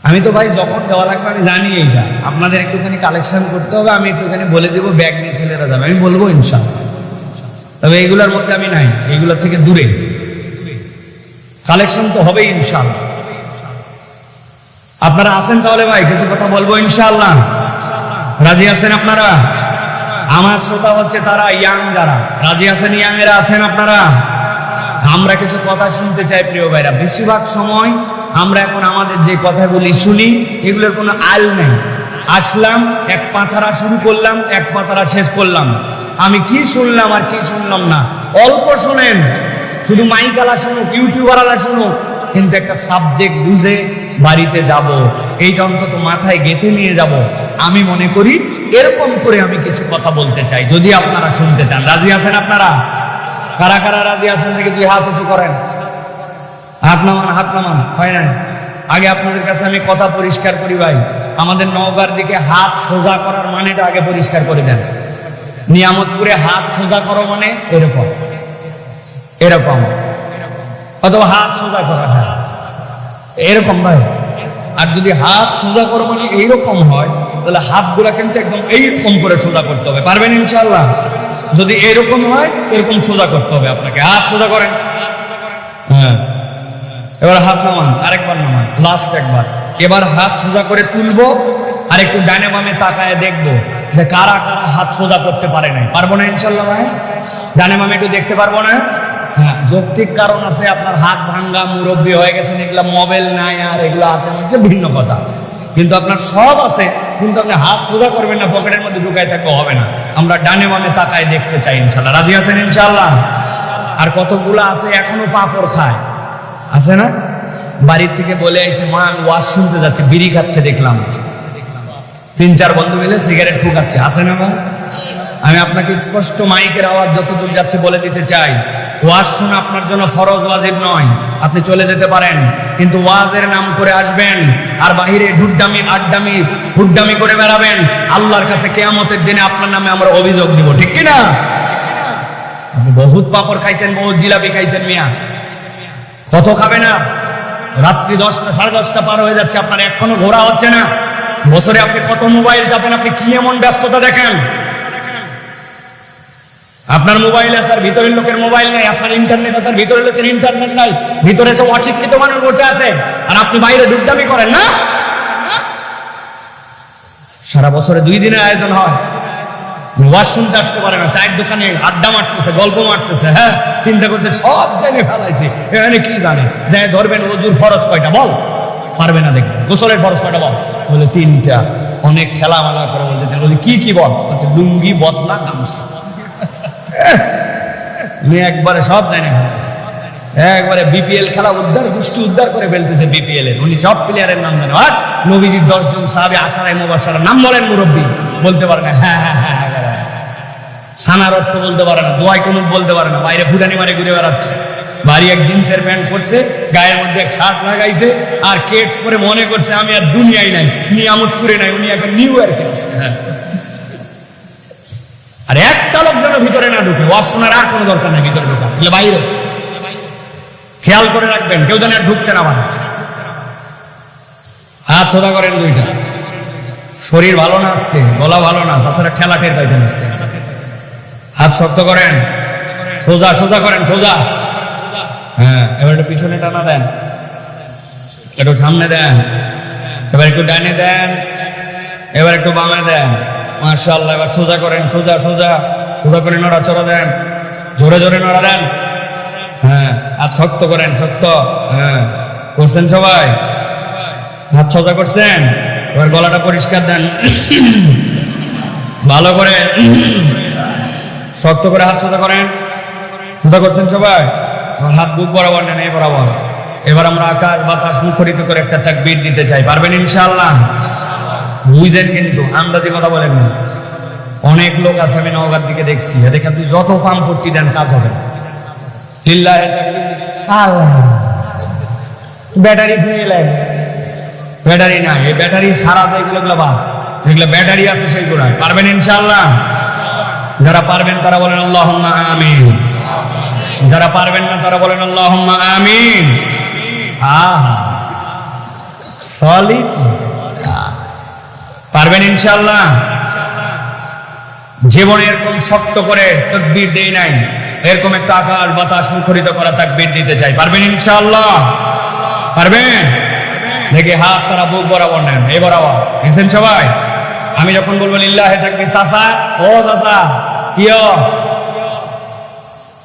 আমি তো ভাই যখন দেওয়া লাগবে আমি জানি। এইটা আপনাদের একটুখানি কালেকশন করতে হবে, আমি একটুখানি বলে দিব, ব্যাগ নিয়ে ছেলেরা যাবে, আমি বলবো ইনশাআল্লাহ। তবে এইগুলোর মধ্যে আমি নাই, এইগুলোর থেকে দূরে। কালেকশন তো হবেই ইনশাআল্লাহ। আপনারা আছেন তাহলে ভাই কিছু কথা বলবো ইনশাআল্লাহ? রাজি আছেন আপনারা? আমার শ্রোতা হচ্ছে তারা ইয়াং যারা, রাজি আছেন? ইয়াং এরা আছেন আপনারা? আমরা কিছু কথা শুনতে চাই প্রিয় ভাইরা। বেশিরভাগ সময় আমরা এখন আমাদের যে কথাগুলি শুনি এগুলোর কোনো আল নেই। আসলাম, এক পাথারা শুরু করলাম, এক পাথারা শেষ করলাম। আমি কি শুনলাম আর কি শুনলাম না, অল্প শুনেন, শুধু মাইকালা শুনুক, ইউটিউবাররা শুনুক, কিন্তু একটা সাবজেক্ট বুঝে বাড়িতে যাব, এইটা অন্তত মাথায় গেঁথে নিয়ে যাব। আমি মনে করি এরকম করে আমি কিছু কথা বলতে চাই, যদি আপনারা শুনতে চান। রাজি আছেন আপনারা? কারা কারা রাজি আছেন দেখে দুই হাত উঁচু করেন। হাত নামান, হাত নামান। হয় না? আগে আপনাদের কাছে আমি কথা পরিষ্কার করি ভাই, আমাদের নওগাঁর দিকে হাত সোজা করার মানেটা আগে পরিষ্কার করে দেন। নিয়ামতপুরে হাত সোজা করো মানে এরকম এরকম, অথবা হাত সোজা করা, হ্যাঁ এরকম ভাই। আর যদি হাত সোজা করো মানে এইরকম হয়, তাহলে হাতগুলা কিন্তু একদম এইরকম করে সোজা করতে হবে। পারবেন ইনশাআল্লাহ? যদি এরকম হয় এরকম সোজা করতে হবে আপনাকে। হাত সোজা করেন, হ্যাঁ। এবার হাত নামান, আরেকবার নামান, লাস্ট একবার। এবার হাত সোজা করে তুলবো, আর একটু ডানে বামে তাকায় দেখবো যে কারা কারা হাত সোজা করতে পারে নাই। পারবো না ইনশাআল্লাহ ভাই? ডানে বামে একটু দেখতে পারবো না? হ্যাঁ, যৌক্তিক কারণ আছে, আপনার হাত ভাঙ্গা, মুরব্বী হয়ে গেছেন, এগুলা মোবাইল নাই আর এগুলো হাতে নিচ্ছে, ভিন্ন কথা। কিন্তু আপনার সব আছে, কিন্তু আপনি হাত সোজা করবেন না, পকেটের মধ্যে ঢুকাই থাকলে হবে না। আমরা ডানে বামে তাকায় দেখতে চাই ইনশাআল্লাহ। রাজি আছেন ইনশাআল্লাহ? আর কতগুলো আছে এখনো পাপড় খায়, আছে না? বাড়ির থেকে বলে আইছে, মা আমি ওয়াজ শুনতে যাচ্ছি, বিড়ি খাচ্ছে দেখলাম, 3-4 বন্ধু মিলে সিগারেট ফুকাচ্ছে, আছে না ভাই? আমি আপনাকে স্পষ্ট মাইকের আওয়াজ যতদূর যাচ্ছে বলে দিতে চাই, ওয়াজ শোনা আপনার জন্য ফরজ, ওয়াজিব নয়। আপনি চলে যেতে পারেন, কিন্তু ওয়াজের নাম করে আসবেন আর বাহিরে ঢুড্ডামি, আড্ডামি, হুড্ডামি করে বেড়াবেন, আল্লাহর কাছে কিয়ামতের দিনে আপনার নামে আমরা অভিযোগ দিব, ঠিক কি না? আপনি বহুত পাপড় খাইছেন, বহুত জিলাপি খাইছেন মিয়া, কত খাবে না? রাত্রি 10টা, 10:30 পার হয়ে যাচ্ছে, আপনার এখনো ঘোরা হচ্ছে না। বছরে আপনি কত মোবাইল চাপেন, আপনি কি এমন ব্যস্ততা দেখেন? আপনার মোবাইল আছে আর ভিতরের লোকের মোবাইল নাই, আপনার ইন্টারনেট আছে আর ভিতরের লোকের ইন্টারনেট নাই, ভিতরে সব অশিক্ষিত মানুষ বসে আছে আর আপনি বাইরে ডুবডামি করেন না। সারা বছরে 2 দিনের আয়োজন হয়, ওয়াজ শুনতে আসতে পারে না, চায়ের দোকানে আড্ডা মারতেছে, গল্প মারতেছে, হ্যাঁ চিন্তা করছে সব জেনে ফেলাইছে, এখানে কি জানে? যে ধরবেন ওযুর ফরজ কয়টা বল, পারবে না। দেখবেন গোসলের ফরজ কয়টা বল, বলে 3টা। অনেক ঠেলামেলা করে বলতে, বলি কি কি বল? বলছে লুঙ্গি, বদলা, গামছা। একবারে সব জানে, একবারে বিপিএল খেলা উদ্ধার, গোষ্ঠী উদ্ধার করে ফেলতেছে বিপিএল এর। উনি সব প্লেয়ারের নাম জানে। আর নবীজির 10 জন সাহাবী আশারায়ে মুবাশশারার নাম বলেন, মুরব্বী বলতে পারে না, হ্যাঁ হ্যাঁ হ্যাঁ, সানার অর্থ বলতে পারে না, দোয়াই কুনুত বলতে পারে না, বাইরে ফুটানি মারে ঘুরে বেড়াচ্ছে। ভারী এক জিন্সের প্যান্ট পরছে, গায়ের মধ্যে এক শার্ট লাগাইছে আর কেটস পরে মনে করছে আমি আর দুনিয়ায় নাই, নিয়ামতপুরে নাই, উনি এখন নিউ ইয়র্কে আছে। আর একটা লোক যেন ভিতরে না ঢুকে, ওয়াজ শোনার আর কোনো দরকার নেই ভিতরে ঢোকা, বাইরে খেয়াল করে রাখবেন, কেউ যেন আর ঢুকতে না পারে। হাত সোজা করেন 2টা। শরীর ভালো না আজকে, গলা ভালো না, তাছাড়া খেলা টের পাইতেন আজকে। হাত শক্ত করেন, সোজা সোজা করেন, সোজা। হ্যাঁ, এবার একটু পিছনে টানা দেন, একটু সামনে দেন, এবার একটু ডানে দেন, এবার একটু বামে দেন, মাশাআল্লাহ। এবার সোজা করেন, সোজা সোজা সোজা করে নড়াচড়া দেন, জোরে জোরে নড়া দেন। হ্যাঁ, আর শক্ত করেন, শক্ত। হ্যাঁ, করছেন সবাই? হাত সোজা করছেন? এবার গলাটা পরিষ্কার দেন, ভালো করে শক্ত করে হাত সোজা করেন। সোজা করছেন সবাই? হাত বুক বরাবর নেন, এই বরাবর। এবার আমরা আকাশ বাতাস মুখরিত করে একটা তাকবীর দিতে চাই। পারবেন ইনশাআল্লাহ? বুঝেন কিন্তু, আন্দাজে কথা বলেন না। অনেক লোক আছে, আমি নওগাঁর দিকে দেখছি, এদিকে আপনি যত পাম পট্টি দেন কাজ হবে না। লিল্লাহি তাকবীর। আল্লাহ, ব্যাটারি ফেলেন। ব্যাটারি না, এই ব্যাটারি সারা দেয় এগুলো বাদ, যেগুলো ব্যাটারি আছে সেইগুলো। পারবেন ইনশাআল্লাহ? যারা পারবেন তারা বলেন আল্লাহুম্মা আমিন। যারা পারবেন না তারা বলেন আল্লাহুম্মা আমিন। সলিড। পারবেন ইনশাআল্লাহ? জীবনে এরকম শক্ত করে তাকবীর দেই নাই, এরকম একটা আকাশ বাতাস মুখরিত করা তাকবীর দিতে চাই। পারবেন ইনশাআল্লাহ? পারবেন? দেখি হাত তারা বুক বরাবর নেন, এই বরাবর গেছেন সবাই? আমি যখন বলবো লিল্লাহি তাকবীর, চাচা, ও চাচা, কিও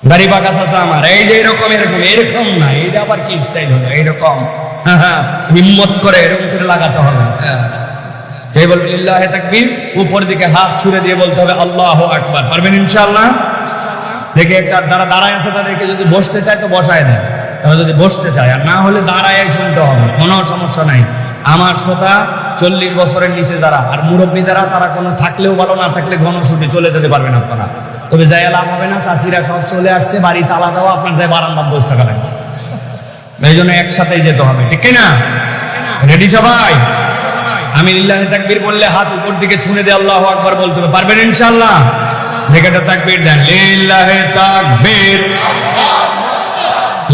দাড়ি পাকা চাচা আমার, এই যে এরকম এরকম এরকম না, এইটা আবার কি স্টাইল হলো, এইরকম হিম্মত করে এরকম করে লাগাতে হবে। যে বলবে লিল্লাহি তাকবীর, উপর দিকে হাত ছুড়ে দিয়ে বলতে হবে আল্লাহু আকবার। পারবেন ইনশাআল্লাহ? দেখে একটা যারা দাঁড়ায় আছে তাদেরকে যদি বসতে চায় তো বসায় দেয়, তারা যদি বসতে চায়, আর না হলে দাঁড়ায় শুনতে হবে, কোনো সমস্যা নাই। আমার শ্রোতা 40 বছরের নিচে যারা আর মুরব্বী যারা, তারা কোনো থাকলেও ভালো, না থাকলে ঘনছুটি চলে যেতে পারবেন আপনারা। তবে যাই লাভ হবে না, চাষিরা সব চলে আসছে, বাড়ি তালা দেওয়া, আপনার যাই বারান্দার বসে থাকা লাগবে। এই জন্য একসাথেই যেতে হবে, ঠিক না? রেডি সবাই? আমি লিল্লাহি তাকবীর বললে হাত উপর দিকে ছুঁড়ে দিয়ে আল্লাহু আকবার বলতে হবে। পারবেন ইনশাআল্লাহ? দেখে একটা তাকবীর দেন, লিল্লাহি তাকবীর,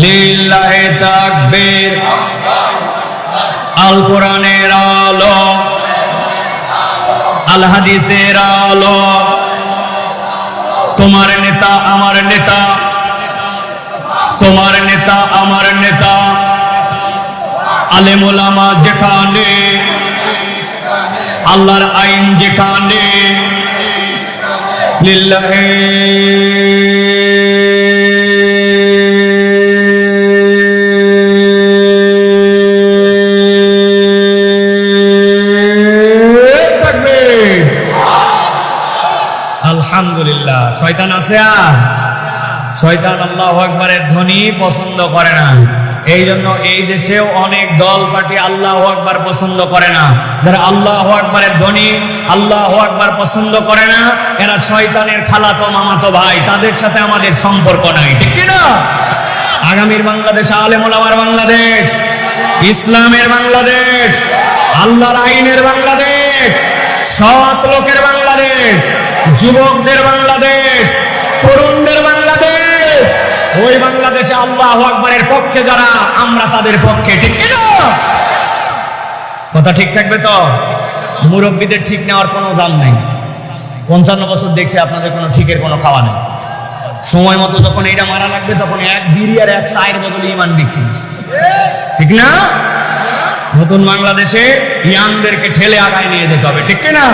লিল্লাহি তাকবীর। আল কোরআনের আলো, আল হাদিসের আলো, তোমার নেতা আমার নেতা, তোমার নেতা আমার নেতা, আলেম ওলামা যেখানে, আল্লাহর আইন যেখানে, লিল্লাহি তাকবীর। আলহামদুলিল্লাহ। শয়তান আছে? আর শয়তান আল্লাহু আকবারের ধ্বনি পছন্দ করে না। এই জন্য এই দেশেও অনেক দল পার্টি আল্লাহু আকবার পছন্দ করে না। যারা আল্লাহু আকবারের ধ্বনি, আল্লাহু আকবার পছন্দ করে না, এরা শয়তানের খালাতো মামাতো ভাই, তাদের সাথে আমাদের সম্পর্ক নাই, ঠিক না? আগামীর বাংলাদেশ আলেম ওলামার বাংলাদেশ, ইসলামের বাংলাদেশ, আল্লাহর আইনের বাংলাদেশ, সৎ লোকের বাংলাদেশ, যুবকদের বাংলাদেশ, তরুণদের বাংলাদেশ। ওই বাংলাদেশে আল্লাহু আকবারের পক্ষে যারা, আমরা তাদের পক্ষে, ঠিক না? কথা ঠিক থাকবে তো? মুরব্বীদের ঠিক নেওয়ার কোনো দাম নেই। 55 বছর দেখছি আপনাদের কোনো ঠিকের কোনো খাওয়া নেই। সময় মতো যখন এইটা মারা লাগবে, তখন এক বিড়ি আর এক চায়ের বদলে ইমান বিক্রি, ঠিক না? নতুন বাংলাদেশে ইয়াংদেরকে ঠেলে আগায় নিয়ে যেতে হবে, ঠিক না?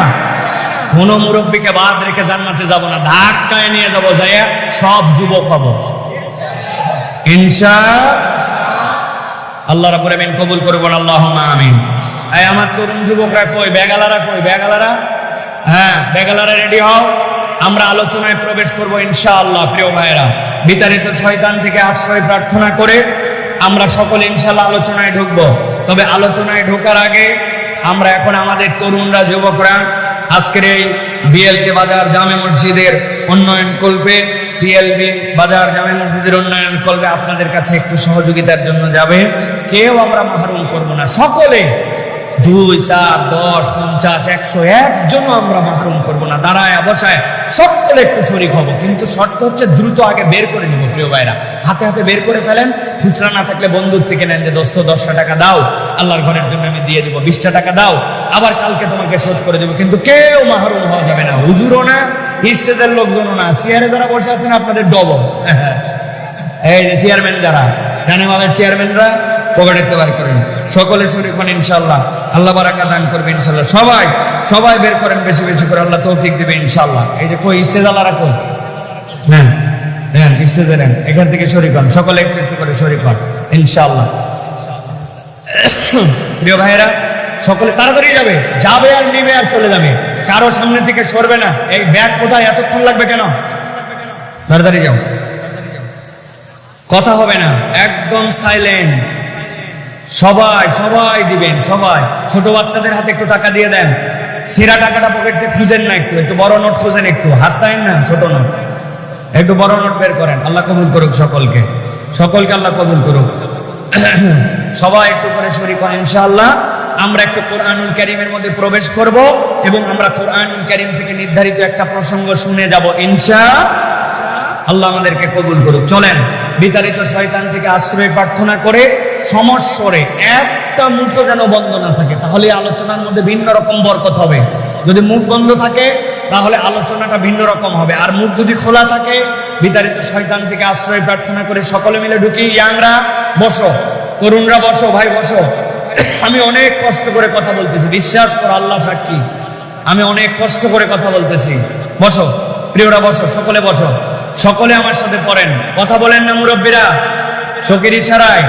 কোন মুরব্বীকে বাদ রেখে জান্নাতে যাব না, ধাক্কায় নিয়ে যাবো, যাই সব যুবক হব ইনশাআল্লাহ। আল্লাহ রাব্বুল আমিন কবুল করবেন, আল্লাহুম্মা আমিন। এই আমার তরুণ যুবকরা কই? বেগালারা কই? বেগালারা, হ্যাঁ বেগালারা রেডি হও, আমরা আলোচনায় প্রবেশ করব ইনশাআল্লাহ। প্রিয় ভাইরা, বিতাড়িত শয়তান থেকে আশ্রয় প্রার্থনা করে আমরা সকলে ইনশাআল্লাহ আলোচনায় ঢুকবো। তবে আলোচনায় ঢোকার আগে আমরা এখন আমাদের তরুণরা, যুবকরা আজকের এই বিএলকে বাজার জামে মসজিদের উন্নয়ন কল্পে, টিএলবি বাজার জামে মসজিদের উন্নয়ন কল্পে আপনাদের কাছে একটু সহযোগিতার জন্য যাবে। কেউ আমরা মাহরুম করব না, সকলে 2, 4, 10, 50, 100 একজনও আমরা মাহরুম করব না। দাঁড়ায় বসায় সকলে একটু শরীক হব, কিন্তু শর্ত হচ্ছে দ্রুত আগে বের করে নিব। প্রিয় ভাইরা, হাতে হাতে বের করে ফেলেন। খুচরা না থাকলে বন্ধুর থেকে নেন, যে দোস্ত 10টা টাকা দাও, আল্লাহর ঘরের জন্য আমি দিয়ে দিব। 20টা টাকা দাও, আবার কালকে তোমাকে শোধ করে দেবো। কিন্তু কেউ মাহরুম হওয়া যাবে না, হুজুরও না, স্টেজের লোকজনও না। চেয়ারে যারা বসে আছেন আপনাদের ডবল, এই যে চেয়ারম্যান যারা, জানেন চেয়ারম্যানরা পকেটে বার করেন। সকলে শরীক হন ইনশাআল্লাহ। আল্লাহ বারাকা দান করবে ইনশাআল্লাহ। সবাই বের করেন বেশি বেশি করে, আল্লাহ তৌফিক দিবে ইনশাআল্লাহ। এই যে কই ইস্তেজ আল্লাহ রাখো, হ্যাঁ হ্যাঁ ইস্তেজে নেন, এখান থেকে শরীক হন, সকলে একটু একটু করে শরীক হন ইনশাআল্লাহ। প্রিয় ভাইয়েরা, সকলে তাড়াতাড়ি যাবে আর নেবে আর চলে যাবে, কারো সামনে থেকে সরবে না। এই ব্যাগ কোথায়, এতক্ষণ লাগবে কেন? তাড়াতাড়ি যাও, কথা হবে না, একদম সাইলেন্ট। সবাই দিবেন, সবাই। ছোট বাচ্চাদের হাতে একটু টাকা দিয়ে দেন, ছেঁড়া টাকাটা পকেটে খুঁজেন না, একটু বড় নোট খুঁজেন, একটু হাসতেন না, ছোট নোট, একটু বড় নোট বের করেন। আল্লাহ কবুল করুক সকলকে আল্লাহ কবুল করুক। সবাই একটু করে শরীক হন ইনশাআল্লাহ। আমরা একটু কোরআনুল কারীমের মধ্যে প্রবেশ করব এবং আমরা কোরআনুল কারীম থেকে নির্ধারিত একটা প্রসঙ্গ শুনে যাব ইনশাআল্লাহ। আল্লাহ আমাদেরকে কবুল করুক। চলেন বিতাড়িত শয়তান থেকে আশ্রয় প্রার্থনা করে সমস্বরে, একটা মুখও যেন বন্ধ না থাকে, তাহলে আলোচনার মধ্যে ভিন্ন রকম বরকত হবে। যদি মুখ বন্ধ থাকে তাহলে আলোচনাটা ভিন্ন রকম হবে, আর মুখ যদি খোলা থাকে, বিতাড়িত শয়তান থেকে আশ্রয় প্রার্থনা করে সকলে মিলে ঢুকি। ইয়াংরা বসো, তরুণরা বসো, ভাই বসো। আমি অনেক কষ্ট করে কথা বলতেছি, বিশ্বাস করো, আল্লাহ সাক্ষী, আমি অনেক কষ্ট করে কথা বলতেছি। বসো প্রিয়রা, বসো, সকলে বসো, সকলে আমার সাথে পড়েন। কথা বলেন না মুরব্বীরা, চোখের ইশারায়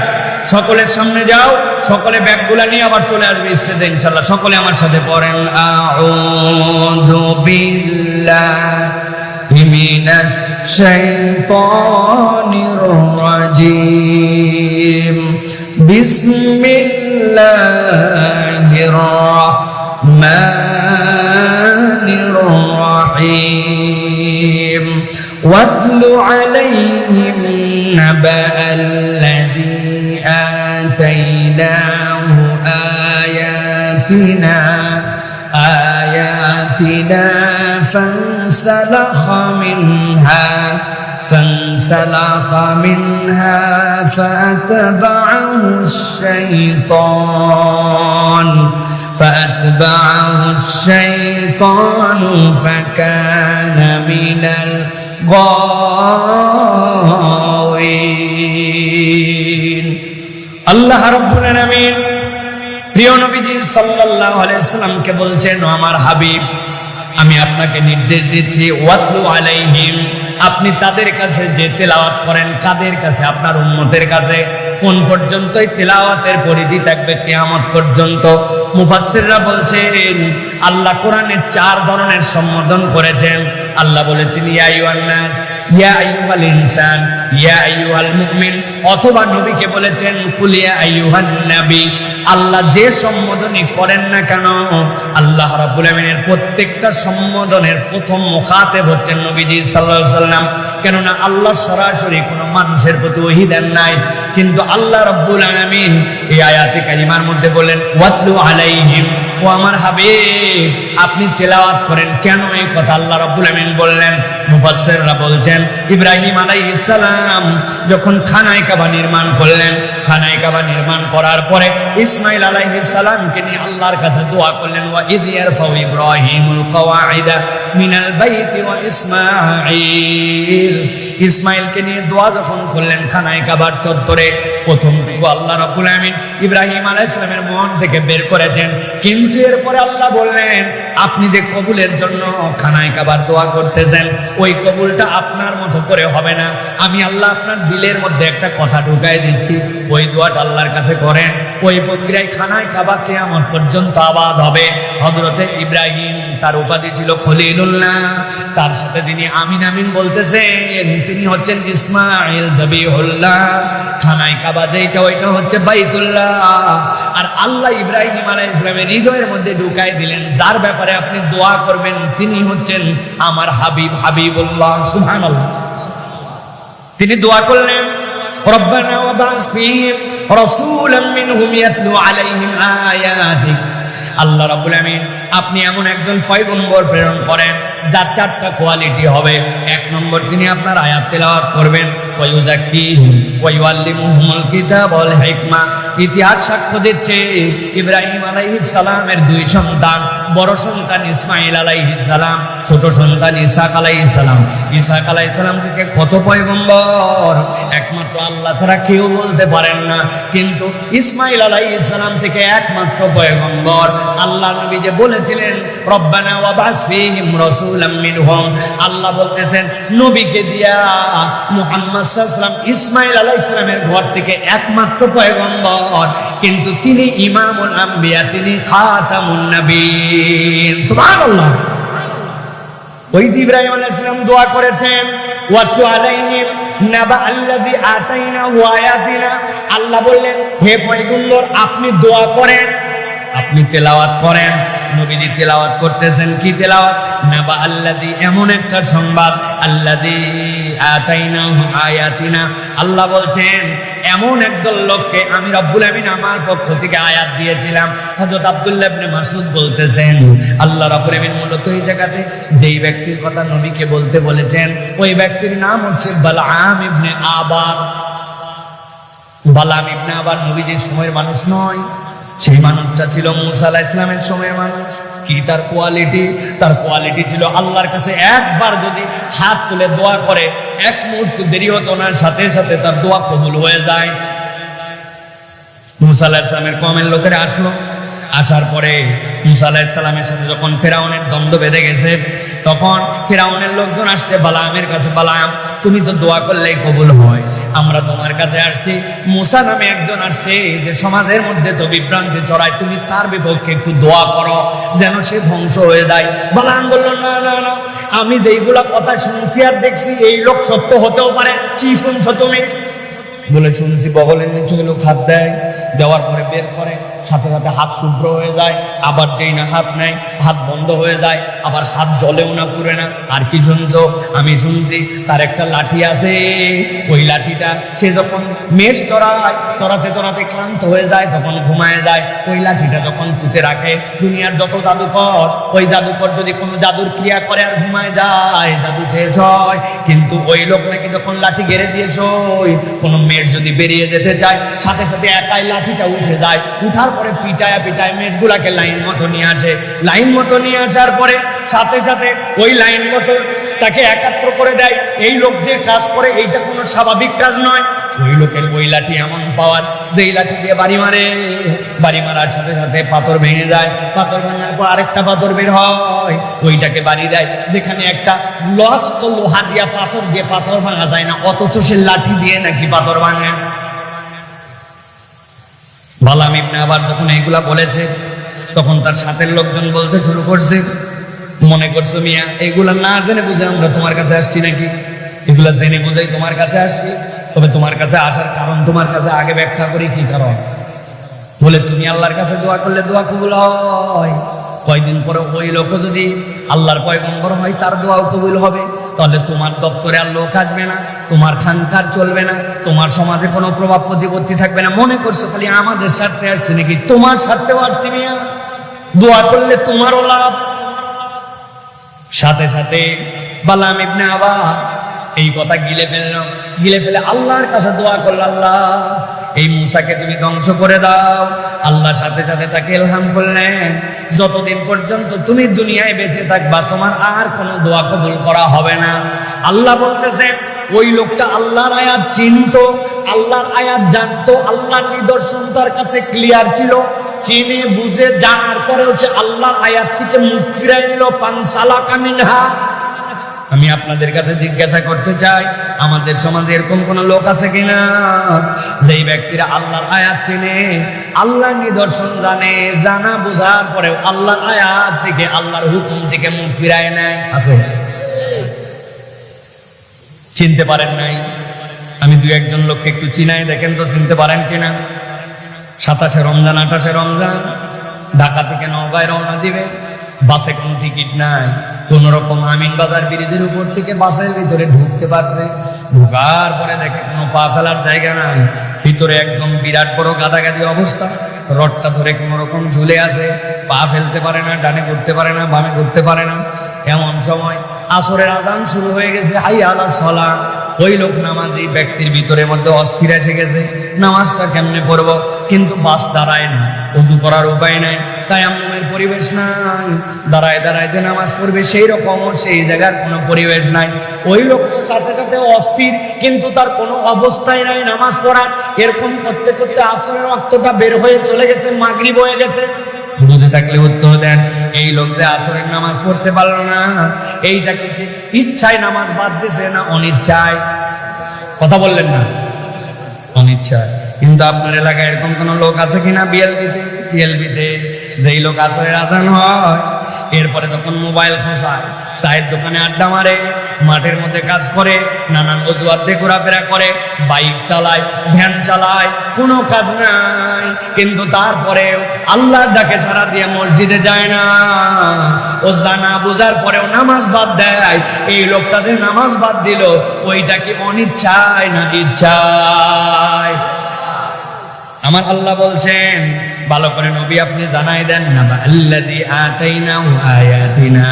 সকলের সামনে যাও, সকলে ব্যাগগুলা নিয়ে আবার চলে আসবে স্টেজে ইনশাআল্লাহ। সকলে আমার সাথে পড়েন, আউযু বিল্লাহি মিনাশ শাইতানির রাজীম, বিসমিল্লাহির রাহমানির রাহিম। ওয়াতলু আলাইহিম নাবা'আল্লাযী আতাইনাহু আয়াতিনা فانسلخ منها فأتبعه الشيطان فكان من الغاوين। আল্লাহ রাব্বুল আলামিন প্রিয় নবীজি সাল্লাল্লাহু আলাইহি সাল্লামকে বলছেন, ও আমার হাবিব, আমি আপনাকে নির্দেশ দিচ্ছি, ওয়াতলু আলাইহিম, আপনি তাদের কাছে যে তেলাওয়াত করেন, কাদের কাছে? আপনার উম্মতের কাছে। কোন পর্যন্তই তেলাওয়াতের পরিধি থাকবে? কিয়ামত পর্যন্ত। মুফাসসিররা বলছেন, আল্লাহ কোরআনে 4 ধরনের সম্বোধন করেছেন। আল্লাহ বলেছেন ইয়া আইয়ুহান নাস, ইয়া আইয়ুহাল ইনসান, ইয়া আইয়ুহাল মুমিন, অথবা নবীকে বলেছেন কুল ইয়া আইয়ুহান নবী। আল্লাহ যে সম্বোধনই করেন না কেন, আল্লাহ রাব্বুল আমিনের প্রত্যেকটা সম্বোধনের প্রথম মুখাতেব হচ্ছেন নবীজি সাল্লাল্লাহু আলাইহি সাল্লাম। কেননা আল্লাহ সরাসরি কোনো মানুষের প্রতি ওহী দেন নাই, কিন্তু আল্লাহ রাব্বুল আলামিন এই আয়াতে কারিমার মধ্যে বলেন ওয়াতলু আলাইহিম, ও আমার হাবিব আপনি তেলাওয়াত করেন। কেন এই কথা আল্লাহ রাব্বুল আমিন বললেন? মুফাসসিররা বলছেন, ইব্রাহিম আলাইহিস সালাম যখন খানায়ে কাবা নির্মাণ করলেন, খানায়ে কাবা নির্মাণ করার পরে ইসমাইল আলাইহিস সালামকে নিয়ে আল্লাহর কাছে দোয়া করলেন, ওয়া ইয ইয়ারফাউ ইব্রাহিমুল কওয়াইদা মিনাল বাইতি ওয়া ইসমাঈল। ইসমাইলকে নিয়ে দোয়া যখন করলেন খানায়ে কাবার চত্বরে, প্রথম দিকে আল্লাহ রাব্বুল আমিন ইব্রাহিম আলাইহিস সালামের মন থেকে বের করেছেন, কিন্তু এরপরে আল্লাহ বললেন, আপনি যে কবুলের জন্য খানায়ে কাবার দোয়া করতেছেন, ওই কবুলটা আপনার মতো করে হবে না। আমি আল্লাহ আপনার দিলের মধ্যে একটা কথা ঢুকাই দিচ্ছি, ওই দোয়াটা আল্লাহর কাছে করেন। ওই প্রক্রিয়ায় খানায়ে কাবা কিয়ামত পর্যন্ত আবাদ হবে। হযরতে ইব্রাহিম, তার উপাধি ছিল খলিলুল্লাহ, তার সাথে তিনি আমিন আমিন বলতেছেন, তিনি হচ্ছেন ইসমাঈল জবিহুল্লাহ। খানায়ে কাবা যেটা, ওইটা হচ্ছে বাইতুল্লাহ। আর আল্লাহ ইব্রাহিম আলাইহিস সালামের হৃদয়ের মধ্যে ঢুকাই দিলেন, যার ব্যাপারে আপনি দোয়া করবেন তিনি হচ্ছেন আমার হাবিব, হাবিবুল্লাহ। সুবহানাল্লাহ। তিনি দোয়া করলেন, রব্বানা ওয়াবআস ফীহিম রাসূলাম মিনহুম ইয়াতলু আলাইহিম আয়াতিক। আল্লাহ রাব্বুল আমিন আপনি এমন একজন পয়গম্বর প্রেরণ করেন যার 4টা কোয়ালিটি হবে। 1 নম্বর, তিনি আপনার আয়াত তেলাওয়াত করবেন, ওয়ায়ুযাক্কিহিম ওয়ায়ুআল্লিমুহুমুল কিতাব ওয়াল হিকমা। ইতিহাস সাক্ষ্য দিচ্ছে ইব্রাহিম আলাইহিস সালামের 2 সন্তান, বড় সন্তান ইসমাঈল আলাইহিস সালাম, ছোট সন্তান ইসহাক আলাইহিস সালাম। ইসহাক আলাইহিস সালাম থেকে কত পয়গম্বর একমাত্র আল্লাহ ছাড়া কেউ বলতে পারেন না, কিন্তু ইসমাঈল আলাইহিস সালাম থেকে একমাত্র পয়গম্বর। আল্লাহ নবী যে বলেছিলেন রব্বানা ওয়াবাস ফীহিম রাসূলাম মিনহুম, আল্লাহ বলতেছেন নবীকে দিয়া মুহাম্মদ সাল্লাল্লাহু আলাইহি ওয়াসাল্লাম ইসমাঈল আলাইহিস সালামের ঘর থেকে একমাত্র পয়গম্বর, কিন্তু তিনি ইমামুল আম্বিয়া, তিনি খাতামুন নবীন। সুবহানাল্লাহ। ওই যে ইব্রাহিম আলাইহিস সালাম দোয়া করেছেন ওয়াতু আলাইহিম নাবা আল্লাযী আতাইনাহু আয়াতিনা, আল্লাহ বললেন হে পয়গম্বর আপনি দোয়া করেন, আপনি তেলাওয়াত করেন। নবীজি তেলাওয়াত করতেছেন, কি তেলাওয়াত? নাবা আল্লাযী, এমন একটা সংবাদ, আল্লাযী আতাইনাহু আয়াতিনা, আল্লাহ বলছেন এমন একদল লোককে আমি রব্বুল আমিন আমার পক্ষ থেকে আয়াত দিয়েছিলাম। হযরত আব্দুল্লাহ ইবনে মাসউদ বলতেছেন আল্লাহ রাব্বুল আমিন মূলত এই জায়গাতে যেই ব্যক্তির কথা নবীকে বলতে বলেছেন ওই ব্যক্তির নাম হচ্ছে বালআম ইবনে আবার। বালআম ইবনে আবার নবীজির সময়ের মানুষ নয়, সেই মানুষটা ছিল মুসা আলাইহিস সালামের সময়ের মানুষ। কি তার কোয়ালিটি? তার কোয়ালিটি ছিল আল্লাহর কাছে একবার যদি হাত তুলে দোয়া করে 1 মুহূর্ত দেরি হতো না, সাথে সাথে তার দোয়া কবুল হয়ে যায়। মুসা আলাইহিস সালামের কওমের লোকেরা আসলো, আসার পরে মুসা আলাইহিস সালামের সাথে যখন ফিরআউনের দ্বন্দ্ব বেঁধে গেছে, তখন ফিরআউনের লোকজন আসছে বালামের কাছে, বালাম তুমি তো দোয়া করলেই কবুল হয়, আমরা তোমার কাছে আসছি, মুসা নামে একজন আসছে যে সমাজের মধ্যে তো বিভ্রান্তি ছড়ায়, তুমি তার বিপক্ষে একটু দোয়া করো যেন সে ধ্বংস হয়ে যায়। বালাম বলল না না না, আমি যেইগুলা কথা শুনছি আর দেখছি এই লোক সত্য হতেও পারে। কি শুনছো তুমি? বলে শুনছি বগলের নিচে লোক হাত দেয়, দেওয়ার পরে বের করে, সাথে সাথে হাত শুভ্র হয়ে যায়, আবার যেই না হাত নেয় হাত বন্ধ হয়ে যায়, আবার হাত জ্বলেও না পুড়ে না। আর কি শুনছো? আমি শুনছি তার একটা লাঠি আছে, ওই লাঠিটা সে যখন মেষ চড়ায়, চড়াতে চড়াতে ক্লান্ত হয়ে যায় তখন ঘুমায় যায়, ওই লাঠিটা যখন পুঁতে রাখে দুনিয়ার যত জাদুকর, ওই জাদুকর যদি কোনো জাদুর ক্রিয়া করে আর ঘুমায় যায় জাদু শেষ হয়। কিন্তু ওই লোক নাকি যখন লাঠি গেড়ে দিয়েছ, কোনো মেষ যদি বেরিয়ে যেতে চায় সাথে সাথে একাই লাঠিটা উঠে যায়, উঠার পরে পিটায় পিটায় মেষগুলাকে লাইন মতো নিয়ে আসে, লাইন মতো নিয়ে আসার পরে সাথে সাথে ওই লাইন মতো তাকে একাত্র করে দেয়। এই লোক যে কাজ করে এইটা কোনো স্বাভাবিক কাজ নয়। ওই লোকের ওই লাঠি এমন পাওয়ার, যেই লাঠি দিয়ে বাড়ি মারে, বাড়ি মারার সাথে সাথে পাথর ভেঙে যায়, পাথর ভাঙার পর আরেকটা পাথর বের হয়, ওইটাকে বাড়ি দেয়। যেখানে একটা লস তো লোহা দিয়া পাথর দিয়ে পাথর ভাঙা যায় না, অথচ সে লাঠি দিয়ে নাকি পাথর ভাঙে। বালাম ইবনে আবার যখন এইগুলা বলেছে তখন তার সাথের লোকজন বলতে শুরু করছে, মনে করছো মিয়া এইগুলা না জেনে বুঝে আমরা তোমার কাছে আসছি নাকি? এগুলা জেনে বুঝেই তোমার কাছে আসছি, তবে তোমার কাছে আসার কারণ তোমার কাছে আগে ব্যাখ্যা করি। কি কারণ? বলে তুমি আল্লাহর কাছে দোয়া করলে দোয়া কবুল হয়, কয়দিন পরে ওই লোক যদি আল্লাহর পয়গম্বর হয় তার দোয়াও কবুল হবে, তাহলে তোমার দপ্তরে আর লোক আসবে না, তোমার খানকার চলবে না, তোমার সমাজে কোনো প্রভাব প্রতিপত্তি থাকবে না। মনে করছো খালি আমাদের স্বার্থে আসছে নাকি? তোমার স্বার্থেও আসছে মিয়া, দোয়া করলে তোমারও লাভ। সাথে সাথে বালাম ইবনে আবা এই কথা গিলে ফেলে আল্লাহর কাছে দোয়া করল, আল্লাহ এই মুসাকে তুমি ধ্বংস করে দাও। আল্লাহ সাথে সাথে তাকে ইলহাম করলেন, যতদিন পর্যন্ত তুমি দুনিয়ায় বেঁচে থাকবা তোমার আর কোনো দোয়া কবুল করা হবে না। আল্লাহ বলতেছেন ওই লোকটা আল্লাহর আয়াত চিনতো, আল্লাহর আয়াত জানতো, আল্লাহর নিদর্শন তার কাছে ক্লিয়ার ছিল, চিনে বুঝে জানার পরেও সে আল্লাহর আয়াত থেকে মুখ ফিরাই নিল। ফানসালাকা মিনহা। আমি আপনাদের কাছে জিজ্ঞাসা করতে চাই, আমাদের সমাজে এরকম কোন লোক আছে কিনা যেই ব্যক্তিরা আল্লাহর আয়াত চিনে, আল্লাহর নিদর্শন জানে, জানা বোঝার পরেও আল্লাহর আয়াত থেকে আল্লাহর হুকুম থেকে মুখ ফিরায় নেয়? আছে? চিনতে পারেন নাই? আমি 2-1 লোককে একটু চিনাই দেখেন তো চিনতে পারেন কিনা। 27 রমজান 28 রমজান ঢাকা থেকে নওগাঁয় রওনা দিবে, বাসে কোনো টিকিট নাই, কোন রকম আমিন বাজার ব্রিজের উপর থেকে বাসের ভিতরে ঢুকতে পারছে। ঢুকার পরে দেখে কোনো পা ফেলার জায়গা নাই, ভিতরে একদম বিরাট বড় গাদাগাদি অবস্থা। রডটা ধরে কোনো রকম ঝুলে আছে, পা ফেলতে পারে না, ডানে ঘুরতে পারে না, বামে ঘুরতে পারে না। এমন সময় আসরের আযান শুরু হয়ে গেছে, হাইয়া আলাস সালাহ। ওই লোক নামাজি ব্যক্তির ভিতরের মধ্যে অস্থির এসে গেছে, নামাজটা কেমনে পড়বো, কিন্তু বাস দাঁড়ায় না, ওযু করার উপায় নাই, তায়াম্মুমের পরিবেশ নাই, দাঁড়ায় দাঁড়ায় যে নামাজ পড়বে সেই রকম সেই জায়গার কোনো পরিবেশ নাই। ওই লোক তো সাথে সাথে অস্থির, কিন্তু তার কোনো অবস্থায় নাই নামাজ পড়ার। এরকম করতে করতে আসরের ওয়াক্তটা বের হয়ে চলে গেছে, মাগরিব হয়ে গেছে। বুঝে থাকলে উত্তর দেন। এই লোক যে আসরের নামাজ পড়তে পারলো না, এইটা কি সে ইচ্ছায় নামাজ বাদ দিছে না অনিচ্ছায়? কথা বললেন না, অনিচ্ছায়। কিন্তু আপনার এলাকায় এরকম কোন লোক আছে কিনা বিএলবিতে টিএলবিতে, যেই লোক আসরের আযান হয় এরপরে তখন মোবাইল খোঁচায়, চায়ের দোকানে আড্ডা মারে, মাঠের মধ্যে কাজ করে, নানান অজুহাত দিয়ে ঘোরাফেরা করে, বাইক চালায়, ভ্যান চালায়, কোনো কাজ নাই, কিন্তু তারপরে আল্লাহর ডাকে সাড়া দিয়ে মসজিদে যায় না। ও জানা বোঝার পরেও নামাজ বাদ দেয়। এই লোকটা যে নামাজ বাদ দিল, ওইটা কি অনিচ্ছায় না ইচ্ছায়? আমার আল্লাহ বলছেন, ভালো করে নবী আপনি জানাই দেন না, আল্লাযী আতাইনাহু আয়াতিনা,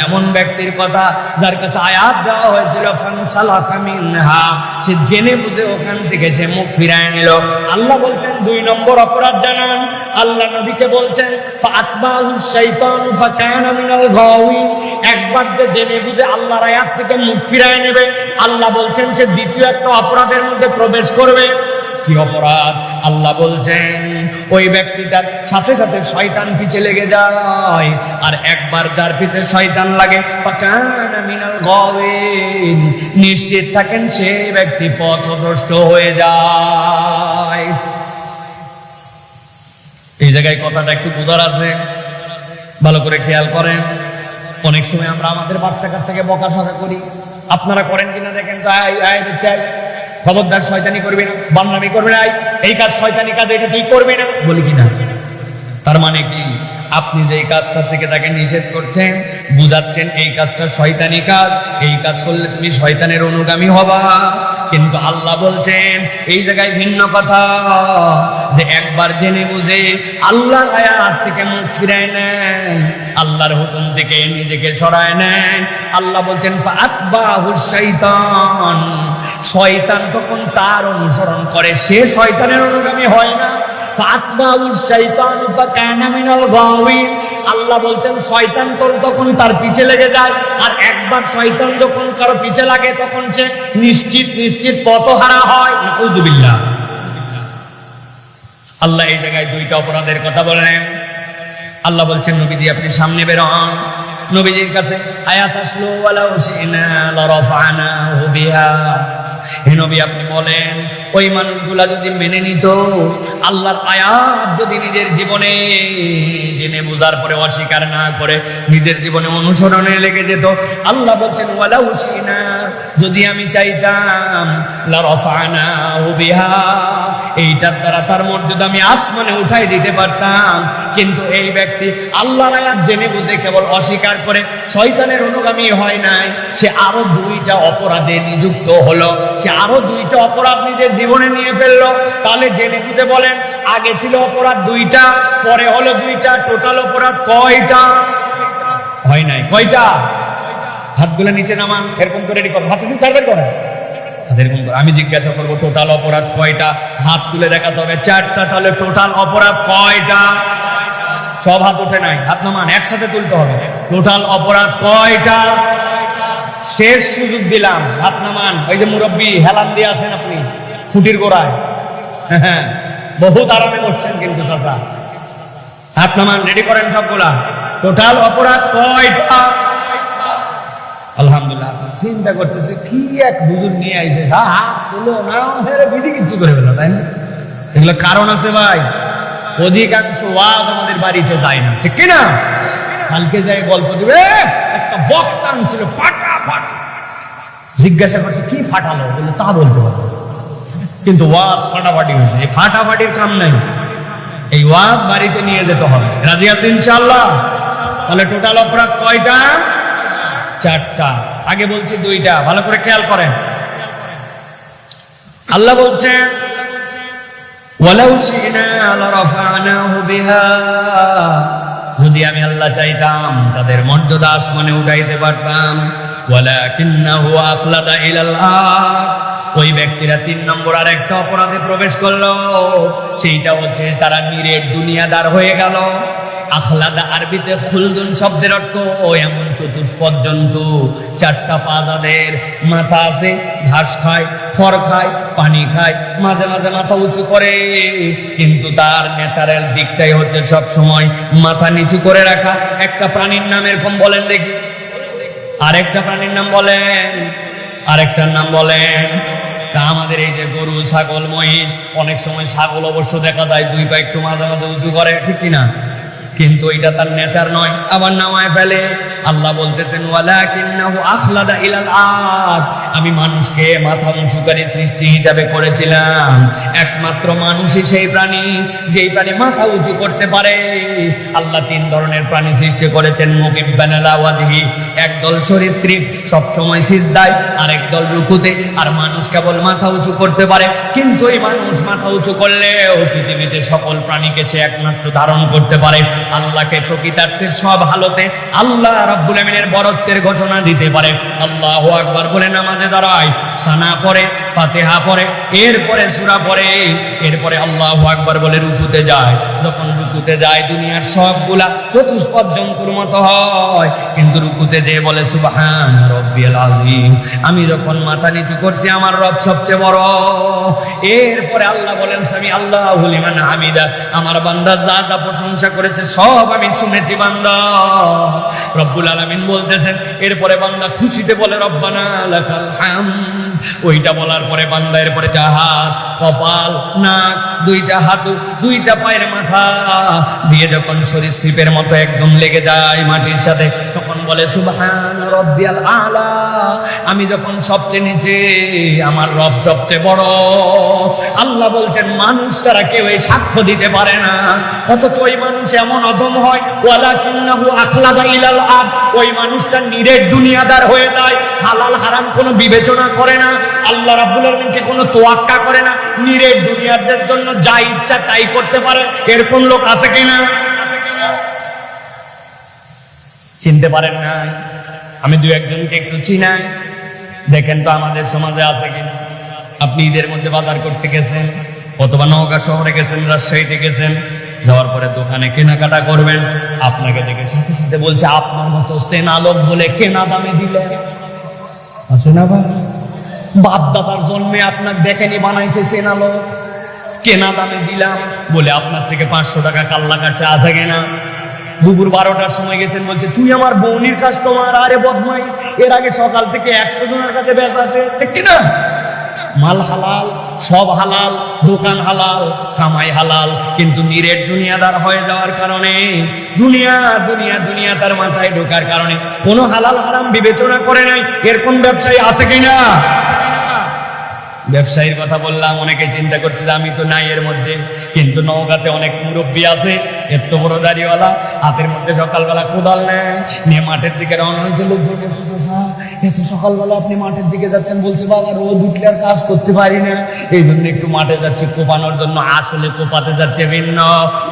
এমন ব্যক্তির কথা যার কাছে আয়াত দেওয়া হয়েছিল, ফানসালাকা মিনহা, সে জেনে বুঝে ওখান থেকে সে মুখ ফিরায় নিল। আল্লাহ বলছেন 2 নম্বর অপরাধ জানান। আল্লাহ নবীকে বলছেন ফাআতবাহু শাইতান ফাকানা মিনাল গাওয়িন, একবার যে জেনে বুঝে আল্লাহর আয়াত থেকে মুখ ফিরায় নেবে, আল্লাহ বলছেন সে দ্বিতীয় একটা অপরাধের মধ্যে প্রবেশ করবে। কি অপরাধ? আল্লাহ বলছেন ওই ব্যক্তিটার সাথে সাথে শয়তান পিছে লেগে যায়, আর একবার যার পিছে শয়তান লাগে, ফাকানা মিনাল গাওয়িন, নিশ্চিত থাকেন সে ব্যক্তি পথভ্রষ্ট হয়ে যায়। এই জায়গায় কথাটা একটু বোঝার আছে, ভালো করে খেয়াল করেন। অনেক সময় আমরা আমাদের বাচ্চা কাচ্চাকে বকাঝকা করি, আপনারা করেন কিনা দেখেন তো। খবরদার শয়তানি করবি না, বান্নামি করবি না, এই কাজ শয়তানি কাজ, এটা তুই করবি না, বলি কিনা? তার মানে কি, আপনি যে কাজটা থেকে তাকে নিষেধ করছেন, বুঝাচ্ছেন এই কাজটা শয়তানি কাজ, এই কাজ করলে তুমি শয়তানের অনুগামী হবা। কিন্তু আল্লাহ বলছেন এই জায়গায় ভিন্ন কথা, যে একবার জেনে বুঝে আল্লাহর আয়াত থেকে মুখ ফিরায় নেন, আল্লাহর হুকুম থেকে নিজেকে সরায় নেন। আল্লাহ বলছেন ফাআতবাহু শাইতান, শয়তান তখন তার অনুসরণ করে, সে শয়তানের অনুগামী হয় না। ফাআতবাহু শাইতান ফাকানা মিনাল গাওয়িন, আল্লাহ বলছেন শয়তান তখন তার পিছে লেগে যায়, আর একবার শয়তান যখন কারো পিছে লাগে তখন সে নিশ্চিত পথহারা হয়। নাউযুবিল্লাহ। আল্লাহ এই জায়গায় 2টা অপরাধের কথা বলেন। আল্লাহ বলছেন নবীজি আপনি সামনে বের হন। নবীজির কাছে আয়াত আসলো, ওয়ালাউ শিনা লারাফানাহু বিহা, হে নবী আপনি বলেন ওই মানুষগুলা যদি মেনে নিত, আল্লাহর আয়াত যদি নিজের জীবনে জেনে বুঝার পরে অস্বীকার না করে নিজের জীবনে অনুসরণে লেগে যেত, আল্লাহ বলছেন ওয়ালাউ শিনা, যদি আমি চাইতাম, লারাফানাহু বিহা, এইটার দ্বারা তার মর্যাদা আমি আসমানে উঠাই দিতে পারতাম। কিন্তু এই ব্যক্তি আল্লাহর আয়াত জেনে বুঝে কেবল অস্বীকার করে শয়তানের অনুগামী হয় নাই, সে আরো 2টা অপরাধে নিযুক্ত হলো, সে আরো 2টা অপরাধ নিজের জীবনে নিয়ে ফেললো। তাহলে জেনে বুঝে বলেন, আগে ছিল অপরাধ 2টা, পরে হলো 2টা, টোটাল অপরাধ কয়টা? হয় নাই। কয়টা? হাতগুলো নিচে নামান, এরকম করে রেডি করো, হাতে তুলে তারপর করো, এরকম করে। আমি জিজ্ঞাসা করবো টোটাল অপরাধ কয়টা, হাত তুলে দেখাতে হবে 4টা। তাহলে টোটাল অপরাধ কয়টা? সব হাত ওঠে নাই, হাত নামান, একসাথে তুলতে হবে। টোটাল অপরাধ কয়টা? শেষ সুযোগ দিলাম, হাত নামান। ওই যে মুরব্বী হেলান দিয়ে আছেন আপনি খুঁটির গোড়ায়, হ্যাঁ বহুত আরামে বসছেন কিন্তু চাচা, হাত নামান, রেডি করেন সবগুলা। টোটাল অপরাধ কয়টা? আলহামদুলিল্লাহ। চিন্তা করতেছে কি এক বুজুর্গ নিয়ে আইছে, হাত তুলো না, বিধি কিচ্ছু করে ফেলো, তাই না? এগুলো কারণ আছে ভাই, অধিকাংশ ওয়াজ আমাদের বাড়িতে যায় না, ঠিক কিনা? কালকে যাই গল্প দিবে, একটা বক্তা আনছিল ফাটাফাট, জিজ্ঞাসা করছে কি ফাটালো, বলে তা বলতে পারবো, কিন্তু ওয়াজ ফাটাফাটি হয়েছে। এই ফাটাফাটির কাম নাই, এই ওয়াজ বাড়িতে নিয়ে যেতে হবে। রাজি আছি ইনশাআল্লাহ? তাহলে টোটাল অপরাধ কয়টা? 4টা। আগে বলছি 2টা, ভালো করে খেয়াল করেন। আল্লাহ বলছেন ওয়ালাউ শিনা লারাফা'নাহু বিহা, যদি আমি আল্লাহ চাইতাম তাদের মর্যাদা আসমানে উঠাইতে পারতাম। ওয়ালাকিন্নাহু আখলাদা ইলাল আরদ, ওই ব্যক্তিরা 3 নম্বর আর একটা অপরাধে প্রবেশ করলো, সেইটা হচ্ছে তারা নিরেট দুনিয়াদার হয়ে গেল। আখলাদা আরবিতে খুলদুন শব্দের অর্থ এমন চতুষ্পদ জন্তু, 4টা পা যাদের, মাথা আছে, ঘাস খায়, খড় খায়, পানি খায়, মাঝে মাঝে মাথা উঁচু করে, কিন্তু তার ন্যাচারাল দিকটাই হচ্ছে সব সময় মাথা নিচু করে রাখা। একটা প্রাণীর নাম এরকম বলেন দেখি, আরেকটা প্রাণীর নাম বলেন, আরেকটার নাম বলেন। তা আমাদের এই যে গরু, ছাগল, মহিষ, অনেক সময় ছাগল অবশ্য দেখা যায় 2 পা একটু মাঝে মাঝে উঁচু করে, ঠিক কিনা? কিন্তু এটা তার নেচার নয়, আবার নামায় ফেলে। আল্লাহ বলতেছেন ওয়ালাকিন্নাহু আখলাদা ইলাল আরদ, আমি মানুষকে মাথা উঁচু করে সৃষ্টি হিসাবে করেছিলাম। একমাত্র মানুষই সেই প্রাণী যেই প্রাণী মাথা উঁচু করতে পারে। আল্লাহ 3 ধরনের প্রাণী সৃষ্টি করেছেন, মুকিব্বান আলা ওয়াজহি, একদল সরীসৃপ সব সময় সিজদায়, আরেক দল রুকুতে, আর মানুষ কেবল মাথা উঁচু করতে পারে। কিন্তু এই মানুষ মাথা উঁচু করলেও পৃথিবীতে সকল প্রাণীকে সে একমাত্র ধারণ করতে পারে। আল্লাহকে প্রকৃতার্থের সব হালতে আল্লাহ রাব্বুল আমিনের বরত্বের ঘোষণা দিতে পারে। আল্লাহু আকবার বলে নামাজে দাঁড়ায়, সানা পড়ে, ফাতিহা পড়ে, এরপরে সূরা পড়ে, এরপরে আল্লাহু আকবার বলে রুকুতে যায়। যখন রুকুতে যায় দুনিয়ার সবগুলা চতুষ্পদ জন্তুর মতো হয়, কিন্তু রুকুতে যেয়ে বলে সুবহান রাব্বিয়াল আযীম, আমি যখন মাথা নিচু করছি আমার রব সবচেয়ে বড়। এরপরে আল্লাহ বলেন সামি আল্লাহু লিমান হামিদা, আমার বান্দা যা যা প্রশংসা করেছে সব আমি শুনেছি বান্দা। রব্বুল আলামিন বলতেছেন, এরপরে বান্দা খুশিতে বলে রব্বানা লাকাল হামদ। ওইটা বলার পরে বান্দা এরপরে হাত, কপাল, নাক, 2টা হাঁটু, 2টা পায়ের মাথা দিয়ে যখন সরীসৃপের মতো একদম লেগে যায় মাটির সাথে, তখন বলে সুবহান রাব্বিয়াল আলা, আমি যখন সবচেয়ে নিচে আমার রব সবচেয়ে বড়। আল্লাহ বলছেন মানুষ ছাড়া কেউ এই সাক্ষ্য দিতে পারে না, অথচ ওই মানুষ এমন অধম হয়, ওয়ালাকিন্নাহু আখলাদা ইলাল আরদ, ওই মানুষটা নিরেট দুনিয়াদার হয়ে যায়, হালাল হারাম কোনো বিবেচনা করে না, আল্লাহ রাব্বুল আলামিনকে কোনো তোয়াক্কা করে না, নিরেট দুনিয়াদের জন্য যা ইচ্ছা তাই করতে পারে। এরকম লোক আছে কিনা? চিনতে পারেন না? আমি 2-1জনকে একটু চিনাই, দেখেন তো আমাদের সমাজে আছে কিনা। আপনি ঈদের মধ্যে বাজার করতে গেছেন, অথবা নওগাঁ শহরে গেছেন, রাজশাহীতে গেছেন, যাওয়ার পরে দোকানে কেনাকাটা করবেন, আপনাকে দেখে সাথে সাথে বলছে আপনার মতো সেনা লোক বলে কেনা দামে দিলে। আছে না ভাই? বাপ দাদার জন্মে আপনার দেখেনি বানাইছে সেনা লোক, কেনা দামে দিলাম বলে আপনার থেকে 500 টাকা কাল্লা কাটছে। আছে কিনা? দুপুর 12টার সময় গেছেন, বলছে তুই আমার বৌনির কাস্টমার। আরে বদমাই, এর আগে সকাল থেকে 100 জনের কাছে বেচা আছে, ঠিক কিনা? মাল হালাল, সব হালাল, দোকান হালাল, কামাই হালাল, কিন্তু নিরেট দুনিয়াদার হয়ে যাওয়ার কারণে, দুনিয়া দুনিয়া দুনিয়া তার মাথায় ঢোকার কারণে কোনো হালাল হারাম বিবেচনা করে নাই। এরকম ব্যবসায়ী আছে কিনা? ব্যবসায়ীর কথা বললাম, অনেকে চিন্তা করছে যে আমি তো নাই এর মধ্যে, কিন্তু নওগাঁতে অনেক মুরব্বী আছে, এত বড় দাড়িওয়ালা, হাতের মধ্যে সকালবেলা কোদাল নেয়, নিয়ে মাঠের দিকে রওনা হয়েছে। লোকজন এত সকালবেলা আপনি মাঠের দিকে যাচ্ছেন? বলছে বাবা রোদ উঠলে আর কাজ করতে পারি না, এই জন্য একটু মাঠে যাচ্ছি কোপানোর জন্য। আসলে কোপাতে যাচ্ছে ভিন্ন,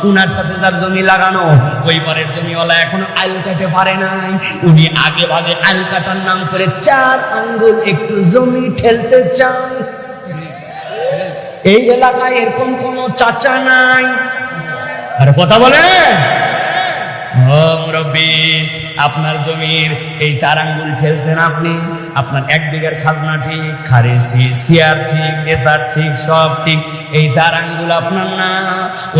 উনার সাথে যার জমি লাগানো, ওই পারের জমিওয়ালা এখনো আইল কাটে পারে নাই, উনি আগে ভাগে আইল কাটার নাম করে 4 আঙ্গুল একটু জমি ঠেলতে চান। এই এলাকায় এরকম কোন চাচা নাই। আরে কথা বলে ও মুরব্বী, আপনার জমির এই 4 আঙ্গুল ঠেলছেন আপনি, আপনার 1 বিঘার খাজনা ঠিক, খারিজ ঠিক, সিয়ার ঠিক, এসার ঠিক, সব ঠিক, এই 4 আঙ্গুল আপনার না।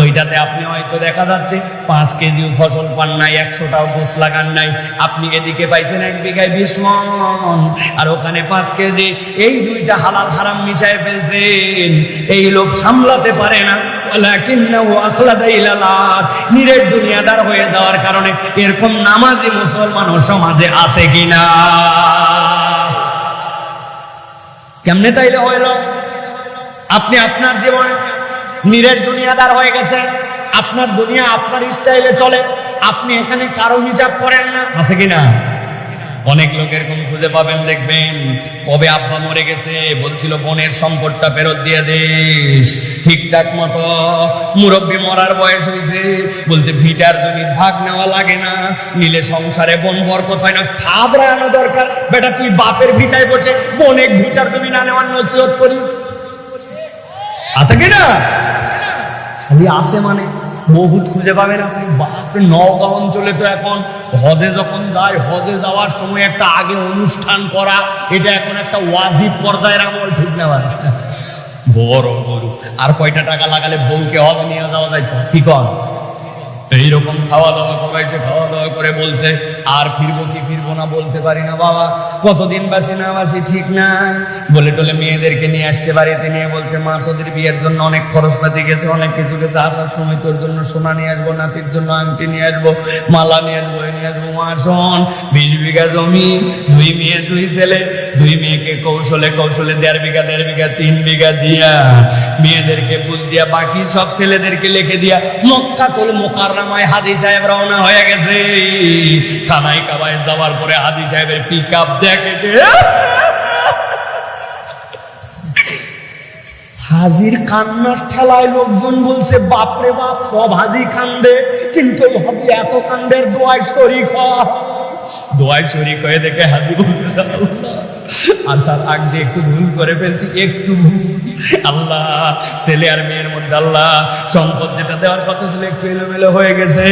ওইটাতে আপনি হয়তো দেখা যাচ্ছে 5 কেজিও ফসল পান নাই, 100টাও গোছ লাগান নাই, আপনি এদিকে পাইছেন 1 বিঘায় 20 মণ, আর ওখানে 5 কেজি। এই 2টা হালাল হারাম মিশায় ফেলছেন। এই লোক সামলাতে পারে না, ওয়ালাকিন্নাহু আখলাদা ইলাল আরদ, নিরেট দুনিয়াদার হয়ে যাওয়ার কারণে। এরকম নামাজি মুসলমান ও সমাজে আছে কিনা? কেমনে তাইলে হইল? আপনি আপনার জীবনে নিরেট দুনিয়াদার হয়ে গেছেন, আপনার দুনিয়া আপনার স্টাইলে চলে, আপনি এখানে কারো হিসাব করেন না। আছে কিনা? অনেক লোক এরকম খুঁজে পাবেন, দেখবেন কবে আব্বা মরে গেছে বলছিল বোনের সম্পদটা ফেরত দিয়ে দিস, ঠিকঠাক মতো মুরব্বী মরার বয়স হয়েছে বলছে ভিটার জমি ভাগ নেওয়া লাগে না, নিলে সংসারে বোন বরকত হয় না। থাবড়ানো দরকার বেটা, তুই বাপের ভিটায় বসে বোনের ভিটার জমি না নেওয়ার নসিহত করিস, আছে কিনা? খালি আছে মানে বহুত খুঁজে পাবেন আপনি। বাপরে নওগাঁ অঞ্চলে তো এখন হজে যখন যায়, হজে যাওয়ার সময় একটা আগে অনুষ্ঠান করা, এটা এখন একটা ওয়াজিব পর্যায়ের আমল, ঠিক না? বড় গরু আর কয়টা টাকা লাগালে বউকে হজে নিয়ে যাওয়া যায়, কি কর? এইরকম খাওয়া দাওয়া করাইছে, খাওয়া দাওয়া করে বলছে আর ফিরবো কি ফিরবো না বলতে পারি না বাবা, কতদিন বাসি না বাসি ঠিক না। বলে টলে মেয়েদেরকে নিয়ে আসছে বাড়িতে, নিয়ে বলছে মা তোদের বিয়ের জন্য অনেক খরচপাতি গেছে, অনেক কিছু গেছে, আসার সময় তোর জন্য সোনা নিয়ে আসবো, নাতির জন্য আংটি নিয়ে আসবো, মালা নিয়ে আসবো, নিয়ে আসবো। মা শোন, 20 বিঘা জমি, 2 মেয়ে 2 ছেলে, 2 মেয়েকে কৌশলে কৌশলে 1.5 বিঘা 1.5 বিঘা 3 বিঘা দিয়া, মেয়েদেরকে বুঝ দিয়া, বাকি সব ছেলেদেরকে লিখে দিয়া মক্কাতুল মুকাররমায় হাজী সাহেব রওনা হয়ে গেছে। খানায় কাবায় যাওয়ার পরে হাজী সাহেবের পিকআপ দেখে হাজির কান্নার ঠেলায় লোকজন বলছে বাপরে বাপ, সব হাজি কান্দে, কিন্তু হাজি এত কান্দের দোয়ায় শরীক হয়। দোয়ায় শরীক হয়ে দেখে হাজি বলছে আচ্ছা আগ দিয়ে একটু ভুল করে ফেলছি, একটু ভুল, আল্লাহ ছেলে আর মেয়ের মধ্যে আল্লাহ সম্পদ যেটা দেওয়ার কথা ছিল একটু এলোমেলো হয়ে গেছে।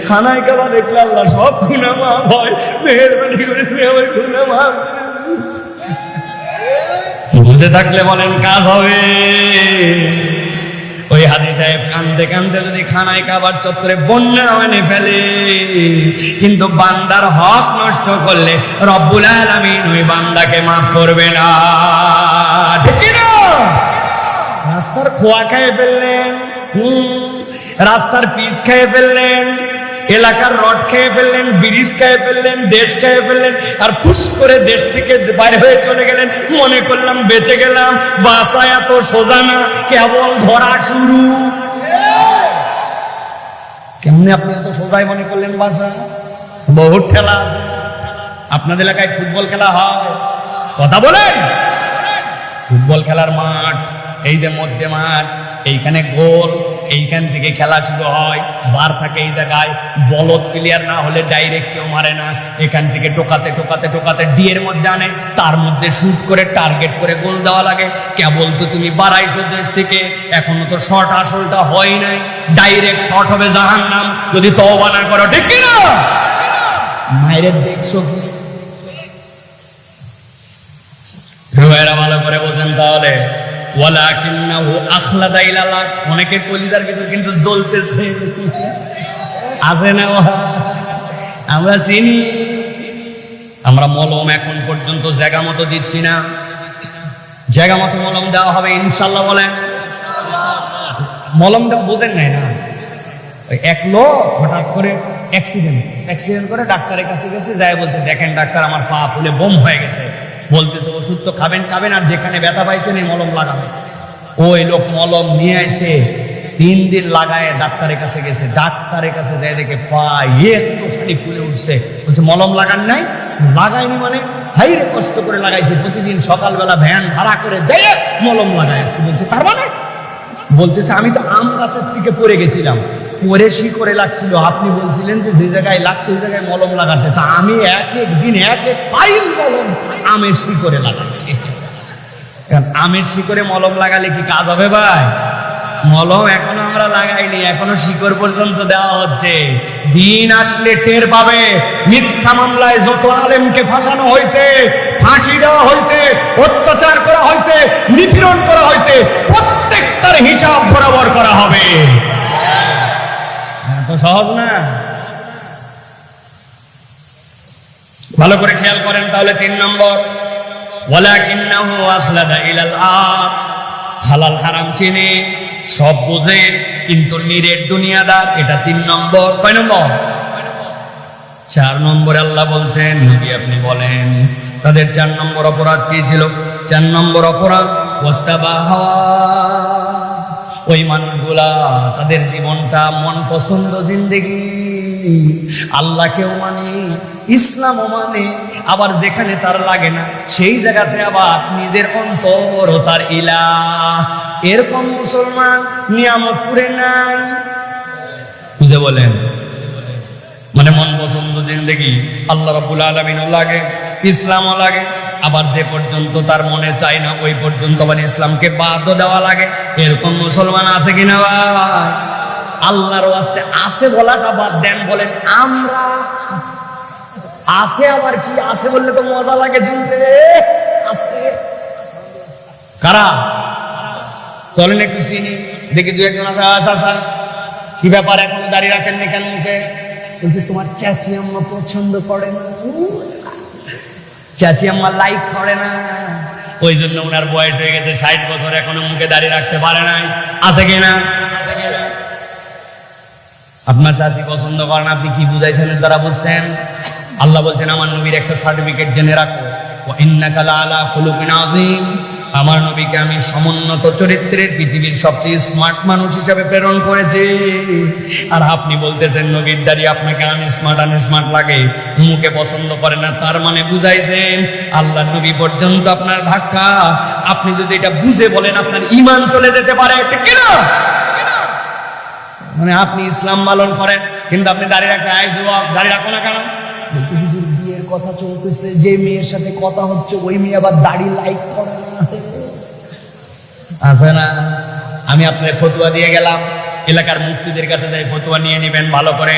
খানায় কাবা দেখলে আল্লাহ সব গুনাহ মাফ হয়, মেহেরবানি করে তুমি আমার গুনাহ মাফ। বুঝে থাকলে বলেন কাজ হবে। ওই হাজী সাহেব কান্দে কান্দে যদি খানায় কাবার চত্বরে বন্যা এনে ফেলে, কিন্তু বান্দার হক নষ্ট করলে রব্বুল আলামিন ওই বান্দাকে মাফ করবে না, ঠিক না? রাস্তার খোয়া খেয়ে ফেললেন, রাস্তার পিচ খেয়ে ফেললেন, এলাকার রড খেয়ে ফেললেন, ব্রিজ খেয়ে ফেললেন, দেশ খেয়ে ফেললেন, আর ফুস করে দেশ থেকে বাইরে হয়ে চলে গেলেন। মনে করলাম বেঁচে গেলাম, বাসা এত সোজা না, কেবল ধরা শুরু। কেমনে আপনি এত সোজাই মনে করলেন বাসা? বহুত খেলা আছে। আপনাদের এলাকায় ফুটবল খেলা হয়, কথা বলেন? ফুটবল খেলার মাঠ এই যে মধ্যে মাঠ, এইখানে গোল, এইখান থেকে খেলা শুরু হয়, বার থাকে এই জায়গায়, বলদ প্লেয়ার না হলে ডাইরেক্ট কেউ মারে না, এখান থেকে টোকাতে টোকাতে টোকাতে ডিয়ের মধ্যে আনে, তার মধ্যে শুট করে টার্গেট করে গোল দেওয়া লাগে। কেবল তো তুমি বাড়াইছো দেশ থেকে, এখনো তো শট আসলটা হয় নাই, ডাইরেক্ট শট হবে জাহান্নাম যদি তওবা না করো, ঠিক কি না? মায়ের দেখছো কি? ভালো করে বোঝেন তাহলে। ওয়ালাকিন্নাহু আখলাদা ইলাল্লাহ, অনেকের কলিজার ভিতর কিন্তু জ্বলতেছে, আছে না? আমরা চিনি, আমরা মলম এখন পর্যন্ত জায়গা মতো দিচ্ছি না, জায়গা মতো মলম দেওয়া হবে ইনশাল্লাহ। বলেন মলম দেওয়া বোঝেন নাই না? ওই এক লোক হঠাৎ করে অ্যাক্সিডেন্ট করে ডাক্তারের কাছে গেছে, যাই বলছে দেখেন ডাক্তার আমার পা ফুলে বোম হয়ে গেছে। বলতেছে ওষুধ তো খাবেন আর যেখানে ব্যথা পাইছেন এই মলম লাগাবে। ওই লোক মলম নিয়ে এসে 3 দিন লাগায় ডাক্তারের কাছে গেছে, ডাক্তারের কাছে যাই দেখে পা একটুখানি ফুলে উঠছে। বলছে মলম লাগান নাই? লাগাইনি মানে? হাইরে কষ্ট করে লাগাইছে, প্রতিদিন সকালবেলা ভ্যান ভাড়া করে যাই মলম লাগায়। বলছে তার মানে? বলতেছে আমি তো আম গাছের থেকে পড়ে গেছিলাম, পরে শিকড়ে লাগছিল, আপনি বলছিলেন যে যে জায়গায় লাগছে ওই জায়গায় মলম লাগাতে, তা আমি এক এক দিন এক এক পাইল মলম আমের শিকড়ে লাগাচ্ছি। আমের শিকড়ে মলম লাগালে কি কাজ হবে ভাই? মলম এখনো আমরা লাগাইনি, এখনো শিকড় পর্যন্ত দেওয়া হচ্ছে। দিন আসলে টের পাবে। মিথ্যা মামলায় যত আলেমকে ফাঁসানো হয়েছে, ফাঁসি দেওয়া হয়েছে, অত্যাচার করা হয়েছে, নিপীড়ন করা হয়েছে, প্রত্যেকটার হিসাব বরাবর করা হবে। এত সহজ না। ভালো করে খেয়াল করেন তাহলে। 3 নম্বর, ওয়ালাকিন্নাহু আখলাদা ইলাল আরদ, হালাল হারাম চিনে, সব বোঝে, কিন্তু নিরেট দুনিয়াদার। এটা 3 নম্বর। কয় নম্বর? 4 নম্বরে আল্লাহ বলছেন নবী আপনি বলেন তাদের 4 নম্বর অপরাধ কি ছিল? 4 নম্বর অপরাধ ওয়াত্তাবা হাওয়া। ওই মানুষগুলা তাদের জীবনটা মন পছন্দ জিন্দেগি আল্লাহকেও মানে, ইসলামও মানে, আবার যেখানে তার লাগে না সেই জায়গাতে আবার নিজের অন্তর ও তার ইলাহ। এরকম মুসলমান নিয়ামতপুরে নাই। বুঝে বলেন, মানে মন পছন্দ জিন্দেগি আল্লাহ রাব্বুল আলামিনও লাগে, ইসলামও লাগে, আবার যে পর্যন্ত তার মনে চায় না ওই পর্যন্ত আবার ইসলামকে বাদও দেওয়া লাগে। এরকম মুসলমান আছে কিনা ভাই? আল্লাহর ওয়াস্তে আছে বলাটা বাদ দেন, বলেন আমরা আছে। আবার কি আছে বললে তো মজা লাগে শুনতে। আছে কারা? চলেন একটু চিনি দেখি, দু একজন আছে। আচ্ছা, কি ব্যাপার এখনো দাঁড়িয়ে রাখেননি কেন মুখে? বলছে তোমার চাচি আম্মা পছন্দ করে না, চাচি আম্মা লাইক করে না, ওই জন্য ওনার বয়স হয়ে গেছে 60 বছর, এখনো মুখে দাঁড়িয়ে রাখতে পারে নাই। আছে কিনা? আপনার চাচি পছন্দ করেন, আপনি কি বুঝাইছেন এর দ্বারা? বুঝছেন? আল্লাহ বলছেন আমার নবীর একটা সার্টিফিকেট জেনে রাখো, ওয়া ইন্নাকা লাআলা খুলুকিন আযীম। আমার নবীকে আমি সমুন্নত চরিত্রের পৃথিবীর সবচেয়ে স্মার্ট মানুষ হিসেবে প্রেরণ করেছি। আর আপনি বলতেছেন নবীর দাঁড়িয়ে আপনাকে আনস্মার্ট লাগে, মুখে পছন্দ করে না। তার মানে বুঝাইছেন আল্লাহ নবী পর্যন্ত আপনার ধাক্কা। আপনি যদি এটা বুঝে বলেন আপনার ঈমান চলে যেতে পারে, ঠিক কিনা? মানে আপনি ইসলাম পালন করেন কিন্তু আপনি দাঁড়িয়ে রাখতে দাঁড়িয়ে রাখো না কেন? হুজুর বিয়ের কথা চলতেছে, যে মেয়ের সাথে কথা হচ্ছে ওই মেয়ে আবার দাড়ি লাইক করে না। আছে না? আমি আপনার ফতুয়া দিয়ে গেলাম, এলাকার মুফতিদের কাছে যাই ফতুয়া নিয়ে নেবেন ভালো করে।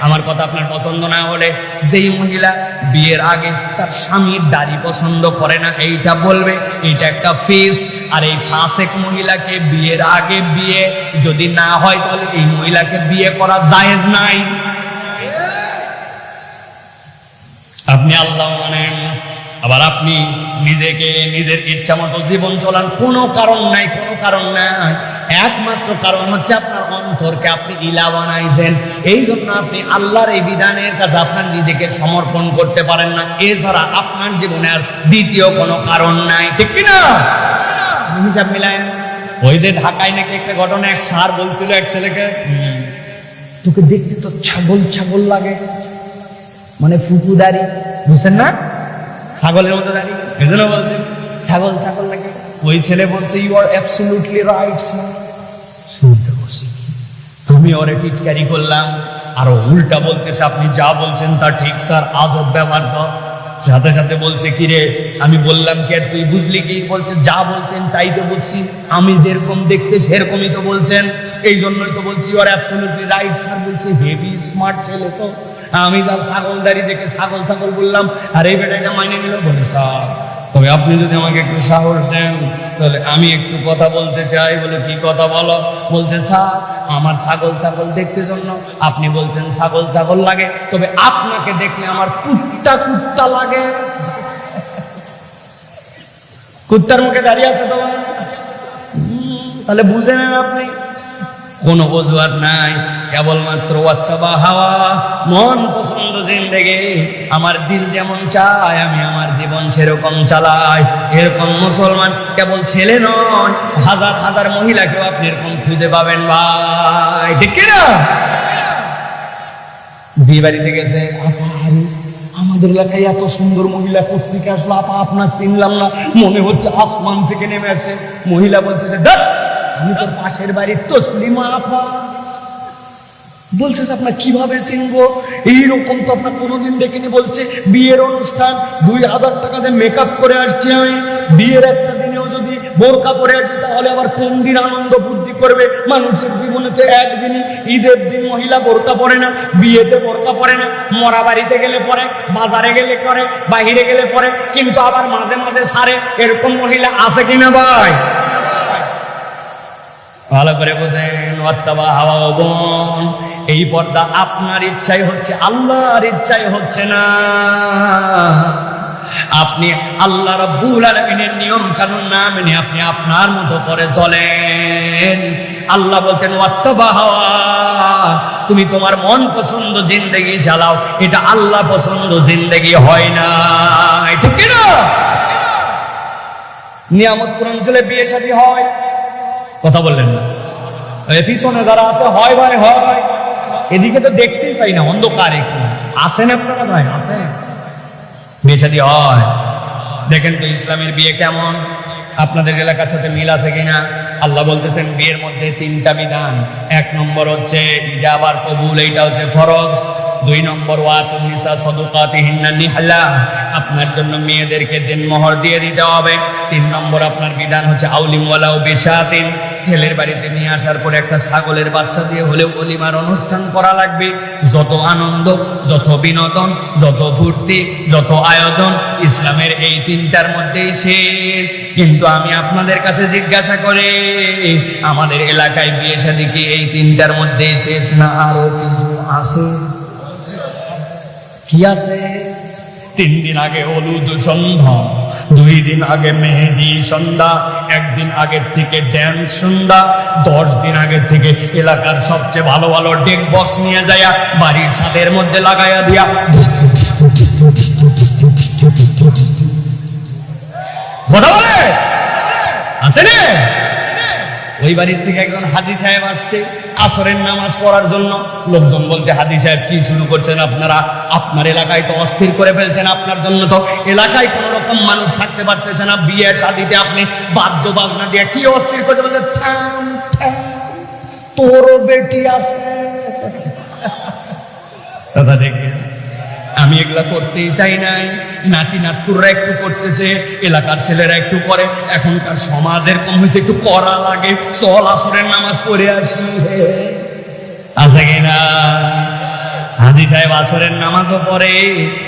আমার কথা আপনার পছন্দ না হলে, যেই মহিলা বিয়ের আগে তার স্বামীর দাড়ি পছন্দ করে না এইটা বলবে, এইটা একটা ফেস। আর এই ফাসেক মহিলাকে বিয়ের আগে বিয়ে যদি না হয় তাহলে এই মহিলাকে বিয়ে করা জায়েজ নাই। আপনি আল্লাহ মানেন, আবার আপনি নিজেকে নিজের ইচ্ছা মতো জীবন চলান, কোনো কারণ নাই, কোনো কারণ নাই। একমাত্র কারণ হচ্ছে আপনার অন্তরকে আপনি ইলা বানাইছেন, এই জন্য আপনি আল্লাহর এই বিধানের কাছে আপনার নিজেকে সমর্পণ করতে পারেন না। এছাড়া আপনার জীবনে আর দ্বিতীয় কোনো কারণ নাই, ঠিক কিনা? হিসাব মিলায়। ওই যে ঢাকায় নাকি একটা ঘটনা, এক স্যার বলছিল এক ছেলেকে, তোকে দেখতে তো ছাগল ছাগল লাগে, মানে ফুপু দাড়ি, বুঝছেন না? ছাগলের মতো দাঁড়িয়ে, এজন্য বলছেন ছাগল ছাগল লাগে। ওই ছেলে বলছে you are absolutely right sir. শুনতে বসে আমি ওরে টিটকারি করলাম, আর উল্টা বলতেছে আপনি যা বলছেন তা ঠিক স্যার, আজব ব্যবহার তো। সাথে সাথে বলছে কি রে, আমি বললাম কি আর তুই বুঝলি কি? বলছে যা বলছেন তাই তো বলছি, আমি যেরকম দেখতে সেরকমই তো বলছেন, এই জন্যই তো বলছি you are absolutely right sir. বলছে হেভি স্মার্ট ছেলে তো। আমি তার ছাগল দাড়ি দেখে ছাগল ছাগল বললাম, আর এই বেটাটা মাইনে নিল। বলে স্যার তবে আপনি যদি আমাকে একটু সাহস দেন তাহলে আমি একটু কথা বলতে চাই। বলে কি কথা বলো? বলছে স্যার আমার ছাগল ছাগল দেখতে জন্য, আপনি বলছেন ছাগল ছাগল লাগে, তবে আপনাকে দেখলে আমার কুত্তা কুত্তা লাগে। কুত্তার মুখে দাঁড়িয়ে আছে তো, তাহলে বুঝে নেন আপনি। কোনো অজুহাত নাই, কেবলমাত্র ওয়াত্তাবা হাওয়া, মন পছন্দ জিন্দেগি। আমার দিল যেমন চায় আমি আমার জীবন সেরকম চালাই। এরকম মুসলমান কেবল ছেলে নয়, হাজার হাজার মহিলাকেও আপনি এরকম খুঁজে পাবেন ভাই, ঠিক কিনা? বিয়ে বাড়িতে গেছে, আমাদের এলাকায় এত সুন্দর মহিলা কোত্থেকে আসলো আপা, আপনার চিনলাম না, মনে হচ্ছে আসমান থেকে নেমে আসে। মহিলা বলতেছে আমি তোর পাশের বাড়ির তসলিমা আপা। বলছে আপনার কিভাবে চিনবো? এইরকম তো আপনার কোনোদিন দেখিনি। বলছে বিয়ের অনুষ্ঠান 2000 টাকা দিয়ে মেকআপ করে আসছি আমি, বিয়ের একটা দিনেও যদি বোরকা পরে আসি তাহলে আবার কোন দিন আনন্দ বুদ্ধি করবে? মানুষের জীবনে তো একদিনই, ঈদের দিন মহিলা বোরকা পরে না, বিয়েতে বোরকা পরে না, মরা বাড়িতে গেলে পরে, বাজারে গেলে পরে, বাহিরে গেলে পরে, কিন্তু আবার মাঝে মাঝে সারে। এরকম মহিলা আছে কিনা ভাই? ভালো করে বোঝেন, ওয়াত্তাবা হাওয়া বোন। এই পর্দা আপনার ইচ্ছাই হচ্ছে, আল্লাহর ইচ্ছাই হচ্ছে না। আপনি আল্লাহ রাব্বুল আলামিনের নিয়ম কানুন না মেনে আপনি আপনার মতো করে চলেন। আল্লাহ বলছেন ওয়াত্তাবা হাওয়া, তুমি তোমার মন পছন্দ জিন্দেগি চালাও, এটা আল্লাহ পছন্দ জিন্দেগি হয় না, ঠিক কি না? নিয়ামতপুর অঞ্চলে বিয়ে শাদী হয়, কথা বললেন না? পিছনে যারা আছে হয় ভাই হয়, এদিকে তো দেখতেই পাই না, অন্ধকার একটু। আসেন আপনারা ভাই, আসেন, বিয়ে শাদী হয়। দেখেন তো ইসলামের বিয়ে কেমন, আপনাদের এলাকার সাথে মিল আছে কিনা। আল্লাহ বলতেছেন বিয়ের মধ্যে 3টা বিধান। 1 নম্বর হচ্ছে ইজাব আর কবুল, এইটা হচ্ছে ফরজ। 2 নম্বর ওয়াতুন নিসা সাদাকাতিহিন্না নিহলা, আপনার জন্য মেয়েদেরকে দেনমোহর দিয়ে দিতে হবে। 3 নম্বর আপনার বিধান হচ্ছে আউলিম ওয়ালাউ বিশাতিন, ছেলের বাড়িতে নিয়ে আসার পরে একটা ছাগলের বাচ্চা দিয়ে হলেও ওলিমার অনুষ্ঠান করা লাগবে। যত আনন্দ, যত বিনোদন, যত ফুর্তি, যত আয়োজন ইসলামের এই 3টার মধ্যেই শেষ। কিন্তু আমি আপনাদের কাছে জিজ্ঞাসা করে, আমাদের এলাকায় বিয়ে শাদী কি এই 3টার মধ্যেই শেষ, না আরো কিছু আছে? কি আছে? 3 দিন আগে হলুদ সন্ধ্যা, 2 দিন আগে মেহেদি সন্ধ্যা, 1 দিন আগের থেকে ড্যান্স সন্ধ্যা, 10 দিন আগের থেকে এলাকার সবচেয়ে ভালো ভালো ডেক বক্স নিয়ে যাইয়া বাড়ির ছাদের মধ্যে লাগাইয়া দিয়া কথা বলে আছে রে। ওই বাড়ির থেকে একজন হাজী সাহেব আসছে আসরের নামাজ পড়ার জন্য। লোকজন বলছে, হাজী সাহেব কি শুরু করছেন আপনারা? আপনার এলাকায় তো অস্থির করে ফেলছেন, আপনার জন্য তো এলাকায় কোন রকম মানুষ থাকতে পারতেছে না, বিয়ে শাদীতে আপনি বাদ্য বাজনা দিয়ে কি অস্থির করতে বলতে, থাম থাম, তোরও বেটি আছে। দাদা দেখে আমি এগুলা করতেই চাই নাই, নাতি নাতকুররা একটু করতেছে, এলাকার ছেলেরা একটু করে, এখনকার সমাজ এরকম হয়েছে, একটু করা লাগে, চল আসরের নামাজ পড়ে আসি। আছে কিনা? হাজী সাহেব আসরের নামাজও পড়ে,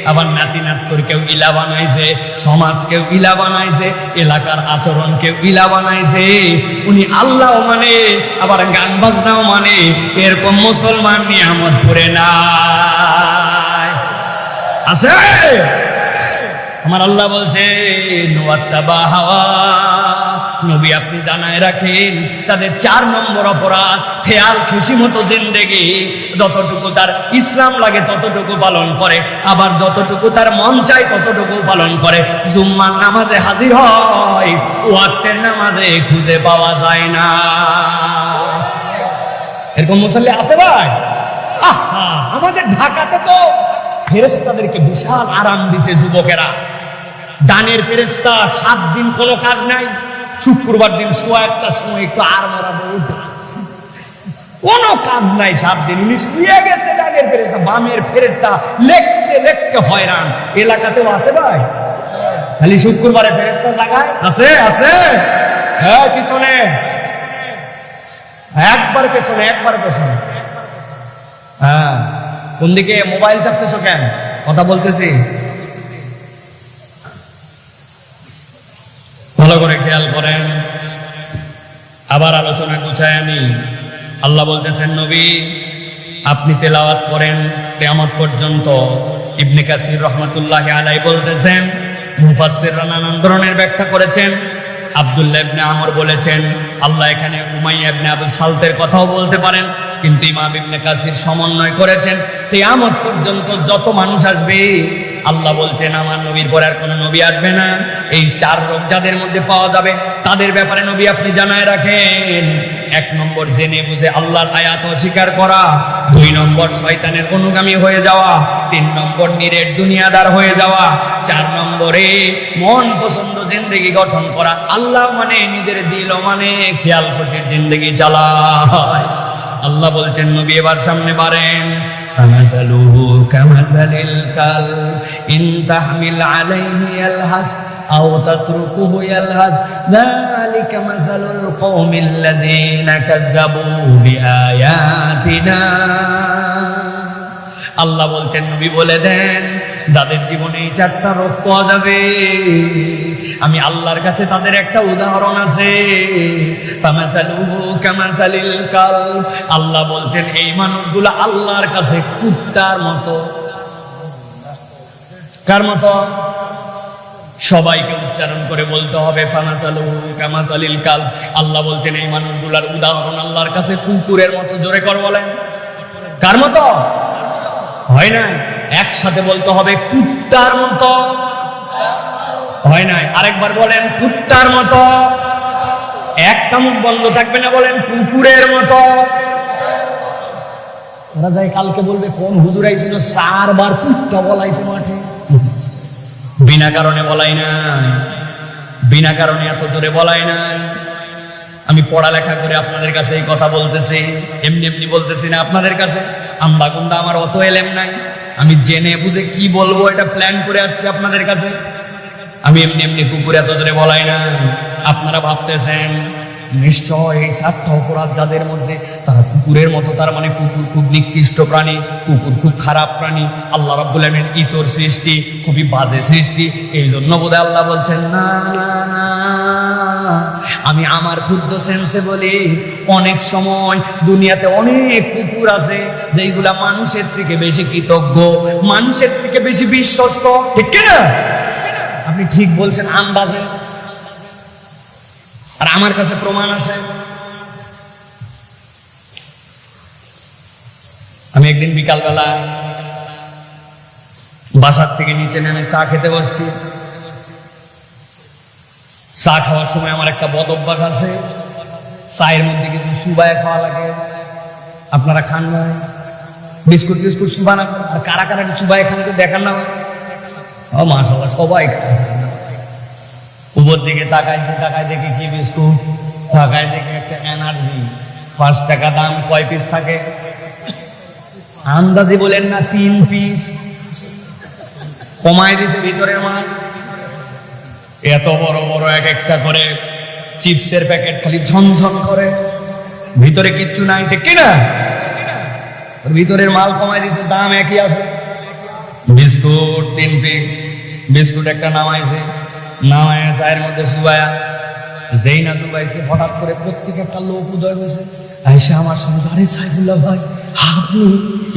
আবার নাতি নাতকুর কেউ ইলা বানাইছে, সমাজ কেউ ইলা বানাইছে, এলাকার আচরণ কেউ ইলা বানাইছে। উনি আল্লাহ মানে, আবার গান বাজনাও মানে, এরকম মুসলমান নিয়ামত পড়ে না আছে। আমার আল্লাহ বলছে নবী আপনি জানায় রাখেন, তাদের 4 নম্বর অপরাধ খেয়াল খুশি মতো জিন্দেগি, যতটুকু তার ইসলাম লাগে ততটুকু পালন করে, আবার যতটুকু তার মন চায় ততটুকু পালন করে। জুম্মার নামাজে হাজির হয়, ওয়াক্তের নামাজে খুঁজে পাওয়া যায় না। এরকম মুসল্লি আছে ভাই? আমাদের ঢাকাতে তো ফেরেশতাদেরকে বিশাল আরাম দিছে যুবকেরা। দানের ফেরেশতা 7 দিন কোনো কাজ নাই, শুক্রবার দিন সোয়া 1টার সময় একটু আর মরাবো, কোনো কাজ নাই 7 দিন। উনি শুয়ে গেছে দানের ফেরেশতা, বামের ফেরেশতা লেখতে লেখতে হয়রান। এলাকাতেও আছে ভাই, খালি শুক্রবারে ফেরেশতা জাগায় আছে আছে। হ্যাঁ পিছনে একবার পেছনে। হ্যাঁ কোন দিকে? মোবাইল চাপতেছো কেন? কথা বলতেছি, ভালো করে খেয়াল করেন। আবার আলোচনা গুছায় আনি। আল্লাহ বলতেছেন নবী আপনি তেলাওয়াত করেন কিয়ামত পর্যন্ত। ইবনে কাসির রাহমাতুল্লাহি আলাইহি বলতেছেন, মুফাসসিররা নানান ধরনের ব্যাখ্যা করেছেন। আব্দুল্লাহ ইবনে আমর বলেছেন আল্লাহ এখানে উমাইয়া ইবনে আবু সালতের কথাও বলতে পারেন, কিন্তু ইমাম ইবনে কাসির সমন্বয় করেছেন কিয়ামত পর্যন্ত যত মানুষ আসবে, আল্লাহ বলছেন আমার নবীর পরে আর কোন নবী আসবে না। এই 4 রোগ যাদের মধ্যে পাওয়া যাবে তাদের ব্যাপারে নবী আপনি জানায় রাখেন। 1 নম্বর জেনে বুঝে আল্লাহর আয়াত অস্বীকার করা, 2 নম্বর শয়তানের অনুগামী হয়ে যাওয়া, 3 নম্বর নিরেট দুনিয়াদার হয়ে যাওয়া, 4 নম্বরে মন পছন্দ জিন্দেগি গঠন করা, আল্লাহ মানে নিজের দিল মানে খেয়াল খুশির জিন্দেগি চালায়। আল্লাহ বলছেন নবী এবার সামনে বাড়েন, আমাসালুহু কামাসালিল কাল ইন তাহমিল আলাইহি ইয়ালহাস আও তাতরুকুহু ইয়ালহাস যালিকা মাসালুল কওমিল্লাযীনা কাযযাবু বিআয়াতিনা। আল্লাহ বলছেন নবী বলে দেন যাদের জীবনে এই 4টা রোগ পাওয়া যাবে, আমি আল্লাহর কাছে তাদের একটা উদাহরণ আছে। ফামাসালুহু কামাসালিল কাল, আল্লাহ বলছেন এই মানুষগুলো আল্লাহর কাছে কুত্তার মতো। কার মতো? সবাইকে উচ্চারণ করে বলতে হবে ফামাসালুহু কামাসালিল কাল। আল্লাহ বলছেন এই মানুষগুলোর উদাহরণ আল্লাহর কাছে কুকুরের মতো। জোরে কর বলেন, কার মতো? হয় না, একসাথে বলতে হবে কুত্তার মতো। হয় নাই, আরেকবার বলেন কুত্তার মতো। একটা মুখ বন্ধ থাকবে না, বলেন কুকুরের মতো। ওরা যায় কালকে বলবে কোন হুজুর আইছিল 4 বার কুত্তা বলাইছে মাঠে। বিনা কারণে বলাই নাই, বিনা কারণে এত জোরে বলাই নাই। আমি পড়ালেখা করে আপনাদের কাছে এই কথা বলতেছি, এমনি এমনি বলতেছি না আপনাদের কাছে। আন্দা গুন্দা আমার অত এলেম নাই, আমি জেনে বুঝে কি বলবো এটা প্ল্যান করে আসছি আপনাদের কাছে। আমি এমনি এমনি কুকুর এত জোরে বলাই না। আপনারা ভাবতেছেন নিশ্চয় এই 7টা অপরাধ যাদের মধ্যে, তারা কুকুরের মতো, তার মানে কুকুর খুব নিকৃষ্ট প্রাণী, কুকুর খুব খারাপ প্রাণী, আল্লাহ রাব্বুল আলামিন ইতর সৃষ্টি, খুবই বাজে সৃষ্টি। এই জন্য বোধহয় আল্লাহ বলছেন না না না, আমি আমার ক্ষুদ্র সেন্সে বলি, অনেক সময় দুনিয়াতে অনেক কুকুর আছে যেগুলা মানুষের থেকে বেশি কৃতজ্ঞ, মানুষের থেকে বেশি বিশ্বস্ত। ঠিক কিনা? আপনি ঠিক বলছেন আন্দাজে, আর আমার কাছে প্রমাণ আছে। আমি একদিন বিকালবেলা বাসার থেকে নিচে নেমে চা খেতে বসছি। চা খাওয়ার সময় আমার একটা বদ অভ্যাস আছে, চায়ের মধ্যে কিছু সুবায় খাওয়া লাগে। আপনারা খান না? বিস্কুট টিস্কুট সুবা না? আর কারা কারা সুবায় খান তো দেখান না? ও মাশাআল্লাহ, সবাই খায়। উপর দিকে তাকাইছে, তাকায় দেখে কি বিস্কুট, তাকায় দেখে একটা এনার্জি, 5 টাকা দাম। কয় পিস থাকে? আন্দাজি বলেন না, 3 পিস। কমায় দিছে ভিতরের মাল। এত বড় বড় এক একটা করে চিপসের প্যাকেট, খালি ঝনঝন করে, ভিতরে কিচ্ছু নাই। ঠিক কিনা? ভিতরের মাল কমায় দিছে, দাম একই আছে। বিস্কুট 3 পিস, বিস্কুট একটা নামাইছে, নামায় চায়ের মধ্যে চুবায়া, যেই না চুবাইছে হঠাৎ করে প্রত্যেকে একটা লোক উদয় হয়েছে, এসে আমার সঙ্গে, আরে সাইফুল্লাহ ভাই, আপনি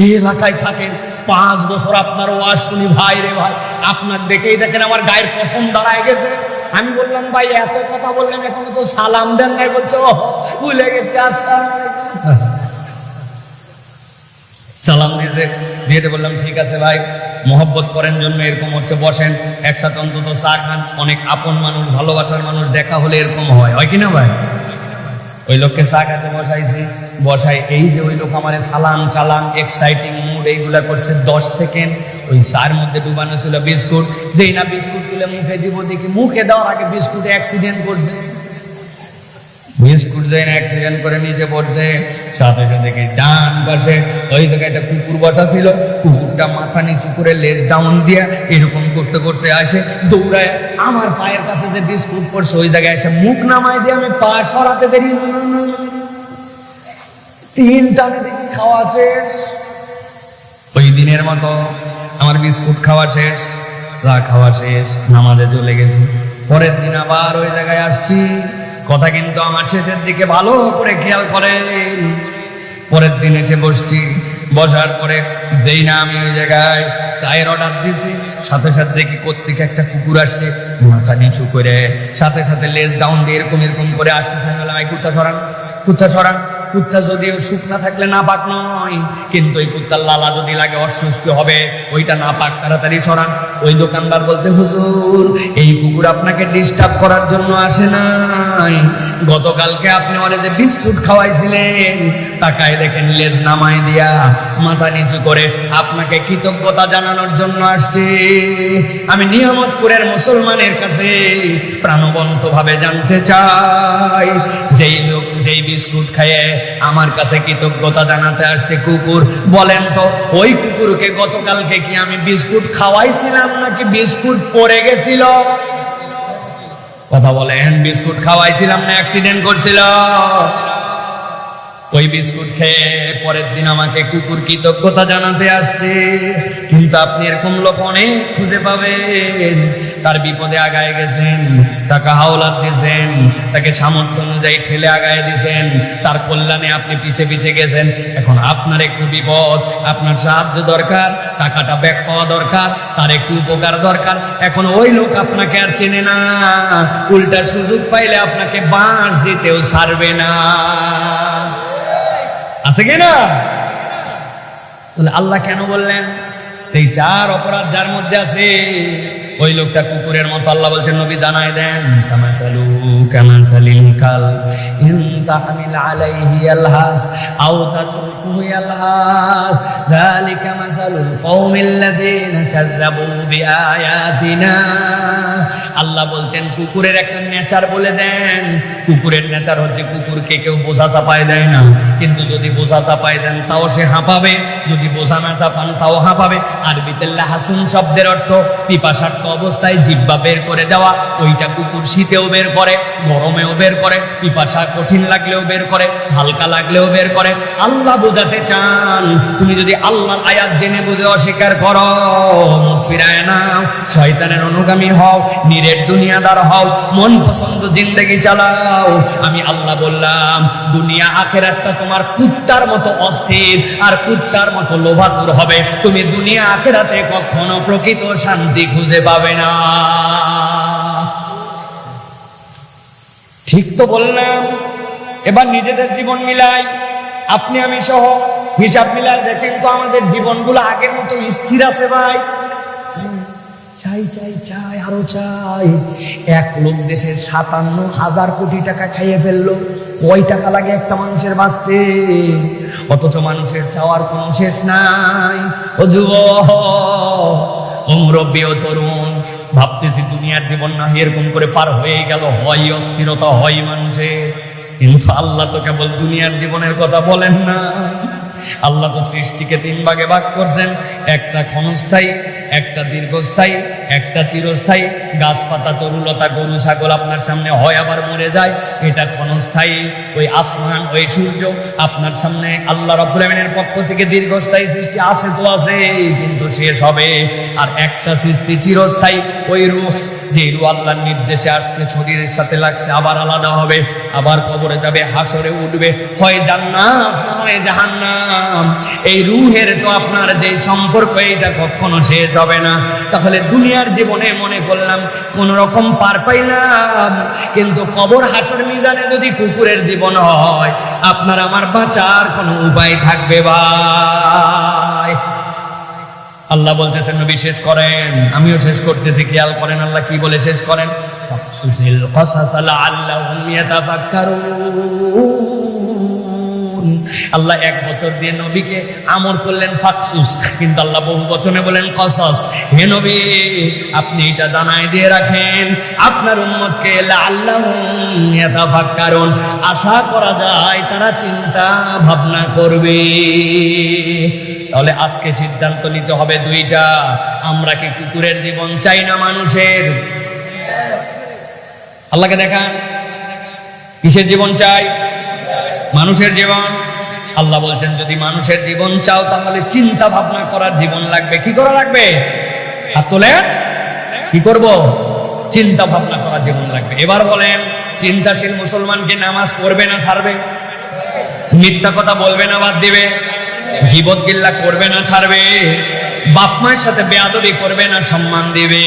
এই এলাকায় থাকেন, 5 বছর আপনার ওয়াজ শুনি ভাই রে ভাই, আপনার দেখেই দেখেন আমার গায়ের পশম দাঁড়ায় গেছে। আমি বললাম ভাই এত কথা বললেন, এখন তো সালাম দেন নাই। বলছে ও ভুলে গেছি, আসসালামু আলাইকুম। সালাম দিয়েছে, দিয়ে বললাম ঠিক আছে ভাই, মহব্বত করেন জন্য এরকম হচ্ছে, বসেন একসাথে অন্তত চা খান। অনেক আপন মানুষ, ভালোবাসার মানুষ দেখা হলে এরকম হয়, হয় কিনা ভাই? ওই লোককে চা খাতে বসাইছি, বসাই এই যে ওই লোক আমার সালাম কালাম এক্সাইটিং মুড এইগুলা করছে 10 সেকেন্ড। ওই চার মধ্যে ডুবানো ছিল বিস্কুট, যেই না বিস্কুট তুলে মুখে দিব, দেখি মুখে দেওয়ার আগে বিস্কুট অ্যাক্সিডেন্ট করছে। বিস্কুট যেই না অ্যাক্সিডেন্ট করে নিচে পড়ছে, সাথে সাথে ডান পাশে ওই জায়গায় একটা কুকুর বসা ছিল, কুকুরটা মাথা নিচু করে লেজ ডাউন দিয়া এরকম করতে করতে আসে, দৌড়ায় আমার পায়ের কাছে যে বিস্কুট পড়ছে ওই জায়গায় এসে মুখ নামাই দিয়ে আমি পা সরাতে দেরি 3 টানে দেখি খাওয়া শেষ। ওই দিনের মতো আমার বিস্কুট খাওয়া শেষ, চা খাওয়া শেষ, নামাজে চলে গেছি। পরের দিন আবার ওই জায়গায় আসছি। কথা কিন্তু আমার শেষের দিকে ভালো করে খেয়াল করেন। পরের দিন এসে বসছি, বসার পরে যেই না আমি ওই জায়গায় চায়ের অর্ডার দিয়েছি, সাথে সাথে দেখি কোত্থেকে একটা কুকুর আসছে, মাথা নিচু করে, সাথে সাথে লেজ ডাউন দিয়ে এরকম এরকম করে আসতে। আমি বললাম এই কুত্তা সরান, কুত্তা সরান। কুত্তা যদিও শুকনা থাকলে না পাক নয়, কিন্তু ওই কুত্তার লালা যদি লাগে অস্বস্তি হবে, ওইটা না পাক, তাড়াতাড়ি সরান। ওই দোকানদার বলতে, হুজুর এই কুকুর আপনাকে ডিস্টার্ব করার জন্য আসে নাই, গতকালকে আপনি ওরে যে বিস্কুট খাওয়াইছিলেন, তাকায় দেখেন লেজ নামাই দিয়া মাথা নিচু করে আপনাকে কৃতজ্ঞতা জানানোর জন্য আসছে। আমি নিয়ামতপুরের মুসলমানের কাছে প্রাণবন্ত ভাবে জানতে চাই, যেই লোক যেই বিস্কুট খায় আমার কাছে কৃতজ্ঞতা জানাতে আসছে কুকুর, বলেন তো ওই কুকুরকে গতকালকে কি আমি বিস্কুট খাওয়াইছিলাম নাকি বিস্কুট পড়ে গেছিল? কথা বলেন, বিস্কুট খাওয়াইছিলাম না অ্যাক্সিডেন্ট করছিল? ওই বিস্কুট খেয়ে পরের দিন আমাকে কুকুর কৃতজ্ঞতা জানাতে আসছে। কিন্তু আপনি এরকম লোক অনেক খুঁজে পাবেন, তার বিপদে আগায় গেছেন, টাকা হাওলাত দিয়েছেন, তাকে সামর্থ্য অনুযায়ী ঠেলে আগায় দিয়েছেন, তার কল্যাণে আপনি পিছে পিছে গেছেন। এখন আপনার একটু বিপদ, আপনার সাহায্য দরকার, টাকাটা ব্যাক পাওয়া দরকার, তার একটু উপকার দরকার। এখন ওই লোক আপনাকে আর চেনে না, উল্টা সুযোগ পাইলে আপনাকে বাঁশ দিতেও ছাড়বে না। আছে কিনা? তাহলে আল্লাহ কেন বললেন এই 4 অপরাধ যার মধ্যে আছে ওই লোকটা কুকুরের মতো। আল্লাহ বলছেন নবী জানাই দেন, কামাসালু কামাসালিল কাল ইন তাহমিল আলাইহি আলহাস আও তাতরুকুহু ইয়ালহাস যালিকা মাসালুল কওমিল্লাযিনা কাযযাবু বিআয়াতিনা। আল্লাহ বলছেন কুকুরের একটা নেচার বলে দেন। কুকুরের নেচার হচ্ছে কুকুরকে কেউ বোঝা চাপায় দেয় না, কিন্তু যদি বোঝা চাপায় দেন তাও সে হাঁপাবে, যদি বোঝা না চাপান তাও হাঁপাবে। আরবিতে লাহাসুন শব্দের অর্থ পিপাসার্থ অবস্থায় জিহ্বা বের করে দেওয়া। ওইটা কুকুর শীতেও বের করে, গরমেও বের করে, পিপাসা কঠিন লাগলেও বের করে, হালকা লাগলেও বের করে। আল্লাহ বোঝাতে চান তুমি যদি আল্লাহর আয়াত জেনে বুঝে অস্বীকার করো, মুখ ফিরায় নাও, শয়তানের অনুগামী হও, নিরেট দুনিয়াদার হও, মন পছন্দ জিন্দেগি চালাও। আমি আল্লাহ বললাম দুনিয়া আখিরাতটা তোমার কুত্তার মতো অস্থির আর কুত্তার মতো লোভাতুর হবে। তুমি দুনিয়া আখিরাতে কখনো প্রকৃত শান্তি খুঁজে পাবে না। ঠিক তো বললাম? এবার নিজেদের জীবন মিলাই, আপনি আমি সহ হিসাব মিলাই দেখেন তো আমাদের জীবনগুলো আগের মতো স্থির আছে ভাই? চাই চাই চাই আরো চাই। এক লোক দেশের 57,000 কোটি টাকা খাইয়ে ফেললো। কয় টাকা লাগে একটা মানুষের বাঁচতে? অথচ মানুষের চাওয়ার কোনো শেষ নাই। ও যুবক, ও মুরব্বী, ও তরুণ, ভাবতেছি দুনিয়ার জীবন না এরকম করে পার হয়ে গেল, হয় অস্থিরতা, হয় মানুষের। কিন্তু আল্লাহ তো কেবল দুনিয়ার জীবনের কথা বলেন না। আল্লাহ তো সৃষ্টিকে 3 ভাগে ভাগ করছেন, একটা ক্ষণস্থায়ী, একটা দীর্ঘস্থায়ী, একটা চিরস্থায়ী। গাছপাতা, তরুলতা, গরু ছাগল আপনার সামনে হয় আবার মরে যায়, এটা ক্ষণস্থায়ী। ওই আসমান, ওই সূর্য আপনার সামনে আল্লাহ রাব্বুল আমিনের পক্ষ থেকে দীর্ঘস্থায়ী সৃষ্টি আছে তো আছে, কিন্তু শেষ হবে। আর একটা সৃষ্টি চিরস্থায়ী, ওই রূহ, যে রূহ আল্লাহর নির্দেশে আসছে, শরীরের সাথে লাগছে, আবার আলাদা হবে, আবার কবরে যাবে, হাসরে উঠবে, হয় জান্নাত হয় জাহান্নাম। এই রূহের তো আপনার যে সম্পর্ক, এইটা কখনো শেষ হবে না। তাহলে দুনিয়ার জীবনে মনে করলাম কোন রকম পার পাইলাম, কিন্তু কবর হাসর মিজানে যদি কুকুরের জীবন হয়, আপনার আমার বাঁচার কোনো উপায় থাকবে ভাই? আল্লাহ বলতেছেন নবী শেষ করেন, আমিও শেষ করতেছি, খেয়াল করেন আল্লাহ কি বলে শেষ করেন। ফাকসুসিল কসাস লাআল্লাহুম ইয়াতাফাক্কারুন। আল্লাহ 1 বছর দিয়ে নবীকে আমর করলেন ফাকসুস, কিন্তু আল্লাহ বহু বচনে বলেন কসাস। হে নবী, আপনি এটা জানাই দিয়ে রাখেন আপনার উম্মতকে, লাআল্লাহুম ইয়াতাফাক্কারুন, আশা করা যায় তারা চিন্তা ভাবনা করবে। তাহলে আজকে সিদ্ধান্ত নিতে হবে 2টা। আমরা কি কুকুরের জীবন চাই না মানুষের? আল্লাহকে দেখান কিসের জীবন চাই? মানুষের জীবন। আল্লাহ বলছেন যদি মানুষের জীবন চাও তাহলে চিন্তা ভাবনা করার জীবন লাগবে। কি করা লাগবে? হাত তোলেন। কি করব? চিন্তা ভাবনা করার জীবন লাগবে। এবার বলেন, চিন্তাশীল মুসলমান কি নামাজ পড়বে না ছাড়বে? মিথ্যা কথা বলবে না বাদ দিবে? গীবত গিল্লা করবে না ছাড়বে? বাপ মায়ের সাথে বেয়াদবি করবে না সম্মান দিবে?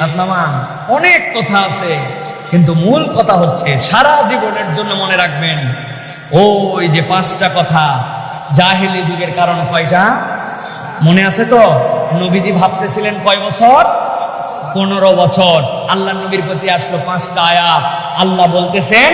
আপনার অনেক কথা আছে, কিন্তু মূল কথা হচ্ছে সারা জীবনের জন্য মনে রাখবেন ওই যে 5টা কথা। জাহেলি যুগের কারণ কয়টা মনে আছে তো? নবীজি ভাবতেছিলেন কয় বছর? 15 বছর। আল্লাহ নবীর প্রতি আসলো 5টা আয়াত। আল্লাহ বলতেছেন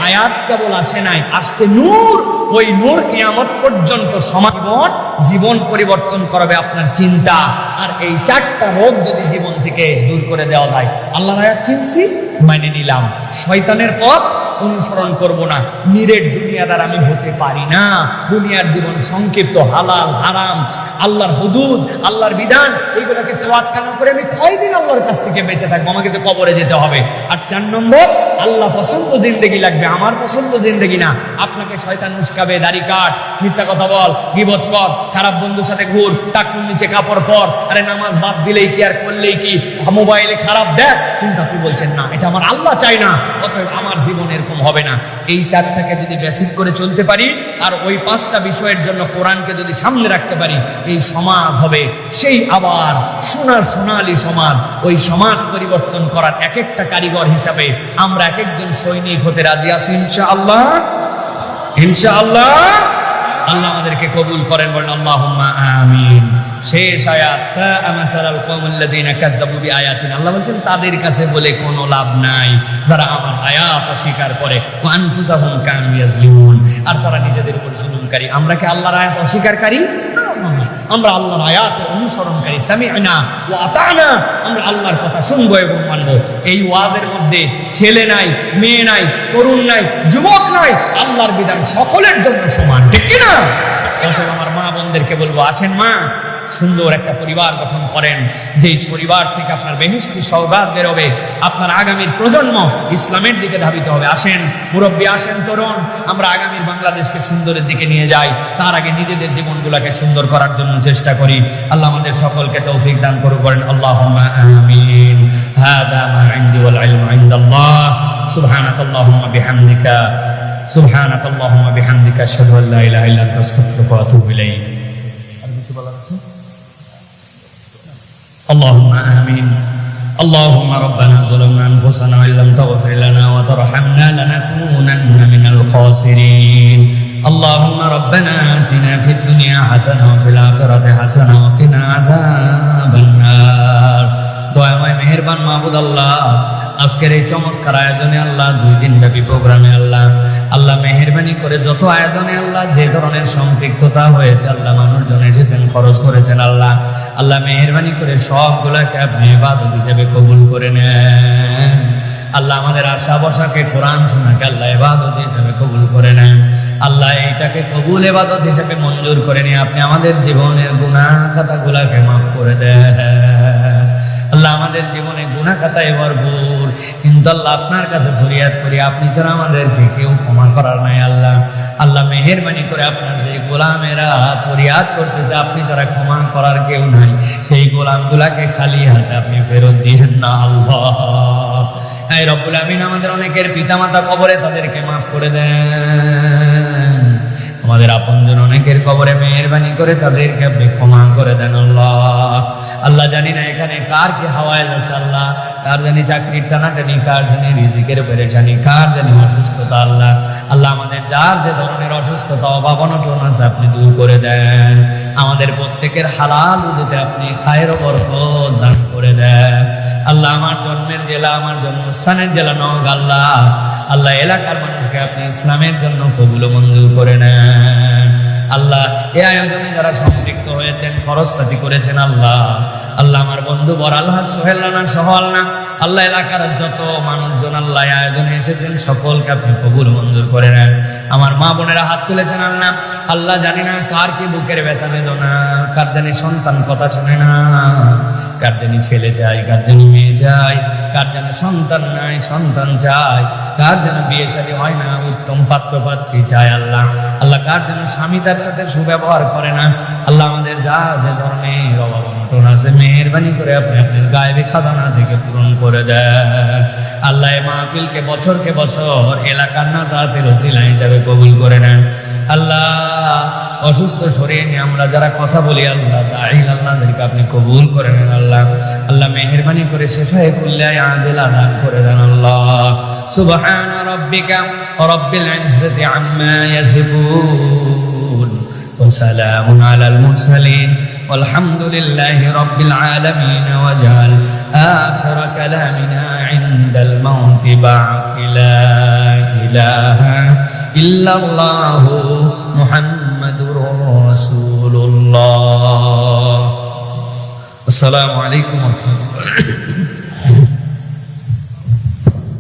আয়াত কেবল আসে নাই, আসছে নূর। ওই নূর কিয়ামত পর্যন্ত সমাজবন জীবন পরিবর্তন করবে আপনার চিন্তা। আর এই 4টা রোগ যদি জীবন থেকে দূর করে দেওয়া যায়, আল্লাহর আয়াত চিনছি, মানে নিলাম, শয়তানের পথ অনুসরণ করব না, নিরেট দুনিয়াদার আমি হতে পারি না। দুনিয়ার জীবন সংক্ষিপ্ত, হালাল হারাম, আল্লাহর হুদুদ, আল্লাহর বিধান, এইগুলোকে তোয়াক্কা না করে আমি কয়দিন আল্লাহর কাছ থেকে বেঁচে থাকবো? আমাকে তো কবরে যেতে হবে। আর 4 নম্বর, আল্লাহ পছন্দ জিন্দেগি লাগবে, আমার পছন্দ জিন্দেগি না। আপনাকে শয়তান উস্কাবে, দাড়ি কাট, মিথ্যা কথা বল, গীবত কর, খারাপ বন্ধুর সাথে ঘুর, টাকুর নিচে কাপড় পর, আরে নামাজ বাদ দিলেই কি আর করলেই কি, মোবাইলে খারাপ দেখ, কিন্তু আপনি বলছেন না, এটা আমার আল্লাহ চাই না, অতএব আমার জীবন এরকম হবে না। এই 4টাকে যদি বেসিক করে চলতে পারি আর ওই 5টা বিষয়ের জন্য কোরআনকে যদি সামনে রাখতে পারি, এই সমাজ হবে সেই আবার সোনার সোনালী সমাজ। ওই সমাজ পরিবর্তন করার এক একটা কারিগর হিসাবে আমরা এক একজন সৈনিক হতে রাজি আছি ইনশাআল্লাহ। ইনশাআল্লাহ। আল্লাহ আমাদেরকে কবুল করেন, বলেন আল্লাহুম্মা আমিন। শেষ আয়াত, সাআ মাসালাল কওমুল্লাযীনা কাযযাবু বিআয়াতিনা। আল্লাহ বলেন তাদের কাছে বলে কোনো লাভ নাই যারা আমার আয়াত অস্বীকার করে, ওয়া আনফুসাহুম কানু ইয়াজলিমুন, আর তারা নিজেদের উপর জুলুমকারী। আমরা কি আল্লাহর আয়াত অস্বীকারী? আমরা আল্লাহর আয়াতের অনুসরণকারী। সামি'না ওয়া আতা'না, আমরা আল্লাহর কথা শুনবো এবং মানবো। এই ওয়াজের মধ্যে ছেলে নাই, মেয়ে নাই, তরুণ নাই, যুবক নাই, আল্লাহর বিধান সকলের জন্য সমান, ঠিক কি না? আমার মা বোনদেরকে বলবো, আসেন মা, সুন্দর একটা পরিবার গঠন করেন, যেই পরিবার থেকে আপনার বেহেশতি সওগাত বেরোবে, আপনার আগামীর প্রজন্ম ইসলামের দিকে ধাবিত হবে। আসেন মুরব্বী, আসেন তরুণ, আমরা আগামীর বাংলাদেশকে সুন্দরের দিকে নিয়ে যাই। তার আগে নিজেদের জীবনগুলোকে সুন্দর করার জন্য চেষ্টা করি। আল্লাহ আমাদের সকলকে তৌফিক দান করুন, বলেন আল্লাহুম্মা আমিন। হাদা মা ইনদি ওয়াল ইলমু ইনদাল্লাহ। সুবহানাকাল্লাহুম্মা বিহামদিকা, সুবহানাকাল্লাহুম্মা বিহামদিকা, আশহাদু আল লা ইলাহা ইল্লা আনতা, আস্তাগফিরুকা ওয়া আতুবু ইলাইক। اللهم آمين. اللهم ربنا ظلمنا أنفسنا وإن لم تغفر لنا وترحمنا لنكونن من الخاسرين. اللهم ربنا آتنا في الدنيا حسنة وفي الآخرة حسنة وقنا عذاب النار. দয়াময় মেহেরবান মাবুদ আল্লাহ, আজকের এই চমৎকার আয়োজনে আল্লাহ, 2 দিন ব্যাপী প্রোগ্রামে আল্লাহ মেহেরবানি করে যত আয়োজনে আল্লাহ যে ধরনের সম্পৃক্ততা হয়েছে আল্লাহ, মানুষজন এসেছেন, খরচ করেছেন আল্লাহ মেহেরবানি করে সবগুলাকে আপনি ইবাদত হিসেবে কবুল করে নেন। আল্লাহ আমাদের আশা বসাকে, কোরআন শোনাকে আল্লাহ ইবাদত হিসেবে কবুল করে নেন। আল্লাহ এইটাকে কবুল ইবাদত হিসেবে মঞ্জুর করে নিয়ে আপনি আমাদের জীবনের গুনাহ খাতাগুলাকে মাফ করে দেন। আল্লাহ আমাদের জীবনে গুনাহ খাতায় ভরপুর, কিন্তু আল্লাহ আপনার কাছে ফরিয়াদ করি, আপনি ছাড়া আমাদেরকে কেউ ক্ষমা করার নাই। আল্লাহ মেহেরবানি করে আপনার যে গোলামেরা ফরিয়াদ করতেছে, আপনি ছাড়া ক্ষমা করার কেউ নাই, সেই গোলামগুলাকে খালি হাতে আপনি ফেরত দিয়েন না আল্লাহ। এই রব্বুল আমিন, আমাদের অনেকের পিতামাতা কবরে, তাদেরকে মাফ করে দেন। আমাদের আপনজন অনেকের কবরে, মেহেরবানি করে তাদেরকে আপনি ক্ষমা করে দেন আল্লাহ। জানি না এখানে কার কি হাওয়ায় আছে আল্লাহ, কার জানি চাকরির টানাটানি, কার জানি রিজিকের পেরেশানি, কার জানি অসুস্থতা আল্লাহ আমাদের যার যে ধরনের অসুস্থতা, অভাব অনটন আছে আপনি দূর করে দেন। আমাদের প্রত্যেকের হালাল উজুতে আপনি খায়ের ও বরকত দান করে দেন আল্লাহ। আমার জন্মের জেলা, আমার জন্মস্থানের জেলা নওগাঁ আল্লাহ এলাকার মানুষকে আপনি ইসলামের জন্য কবুল ও মঞ্জুর করে নেন আল্লাহ। এই আয়োজনে যারা সম্পৃক্ত হয়েছেন, খরচপাতি করেছেন আল্লাহ আমার বন্ধু বড় আল্লাহ সোহেল রানা সহ আল্লাহ এলাকার যত মানুষজন আল্লাহ আয়োজনে এসেছেন, সকলকে আপনি কবুল মঞ্জুর করে নেন। আমার মা বোনেরা হাত তুলেছেন আল্লাহ জানি না কার কি বুকের ব্যথা বেদনা, কার জানি সন্তান কথা শুনে না, কার জানি ছেলে চাই, কার জানি মেয়ে চাই, কার জানি সন্তান নাই, সন্তান চাই, কার যেন বিয়ে শাদী হয় না, উত্তম পাত্র পাত্রী চায় আল্লাহ কার যেন স্বামী তার সাথে সুব্যবহার করে না আল্লাহ। আমাদের যা যে ধরনের অভাব অনটন আছে, মেহেরবানি করে আপনি আপনার গায়েবী খাজানা থেকে পূরণ করে দেন আল্লাহ। এই মাহফিলকে বছরকে বছর এলাকার নাজাতের ওসিলা হিসাবে কবুল করে নেন আল্লাহ। অসুস্থ শরীর নিয়ে আমরা যারা কথা বলি আল্লাহ, আল্লাহদেরকে আপনি কবুল করে নেন আল্লাহ মেহেরবানি করে শেফায়ে কুল্লি আজেলা দান করে দেন আল্লাহ। সুবহান রাব্বিকা রাব্বিল ইজ্জাতি আম্মা ইয়াসিফুন ওয়া সালামুন আলাল মুরসালিন walhamdulillahi rabbil alamin waj'al akhir kalamina 'indal maut ba'da la ilaha illallah muhammadur rasulullah. Assalamu alaikum warahmatullahi wabarakatuh.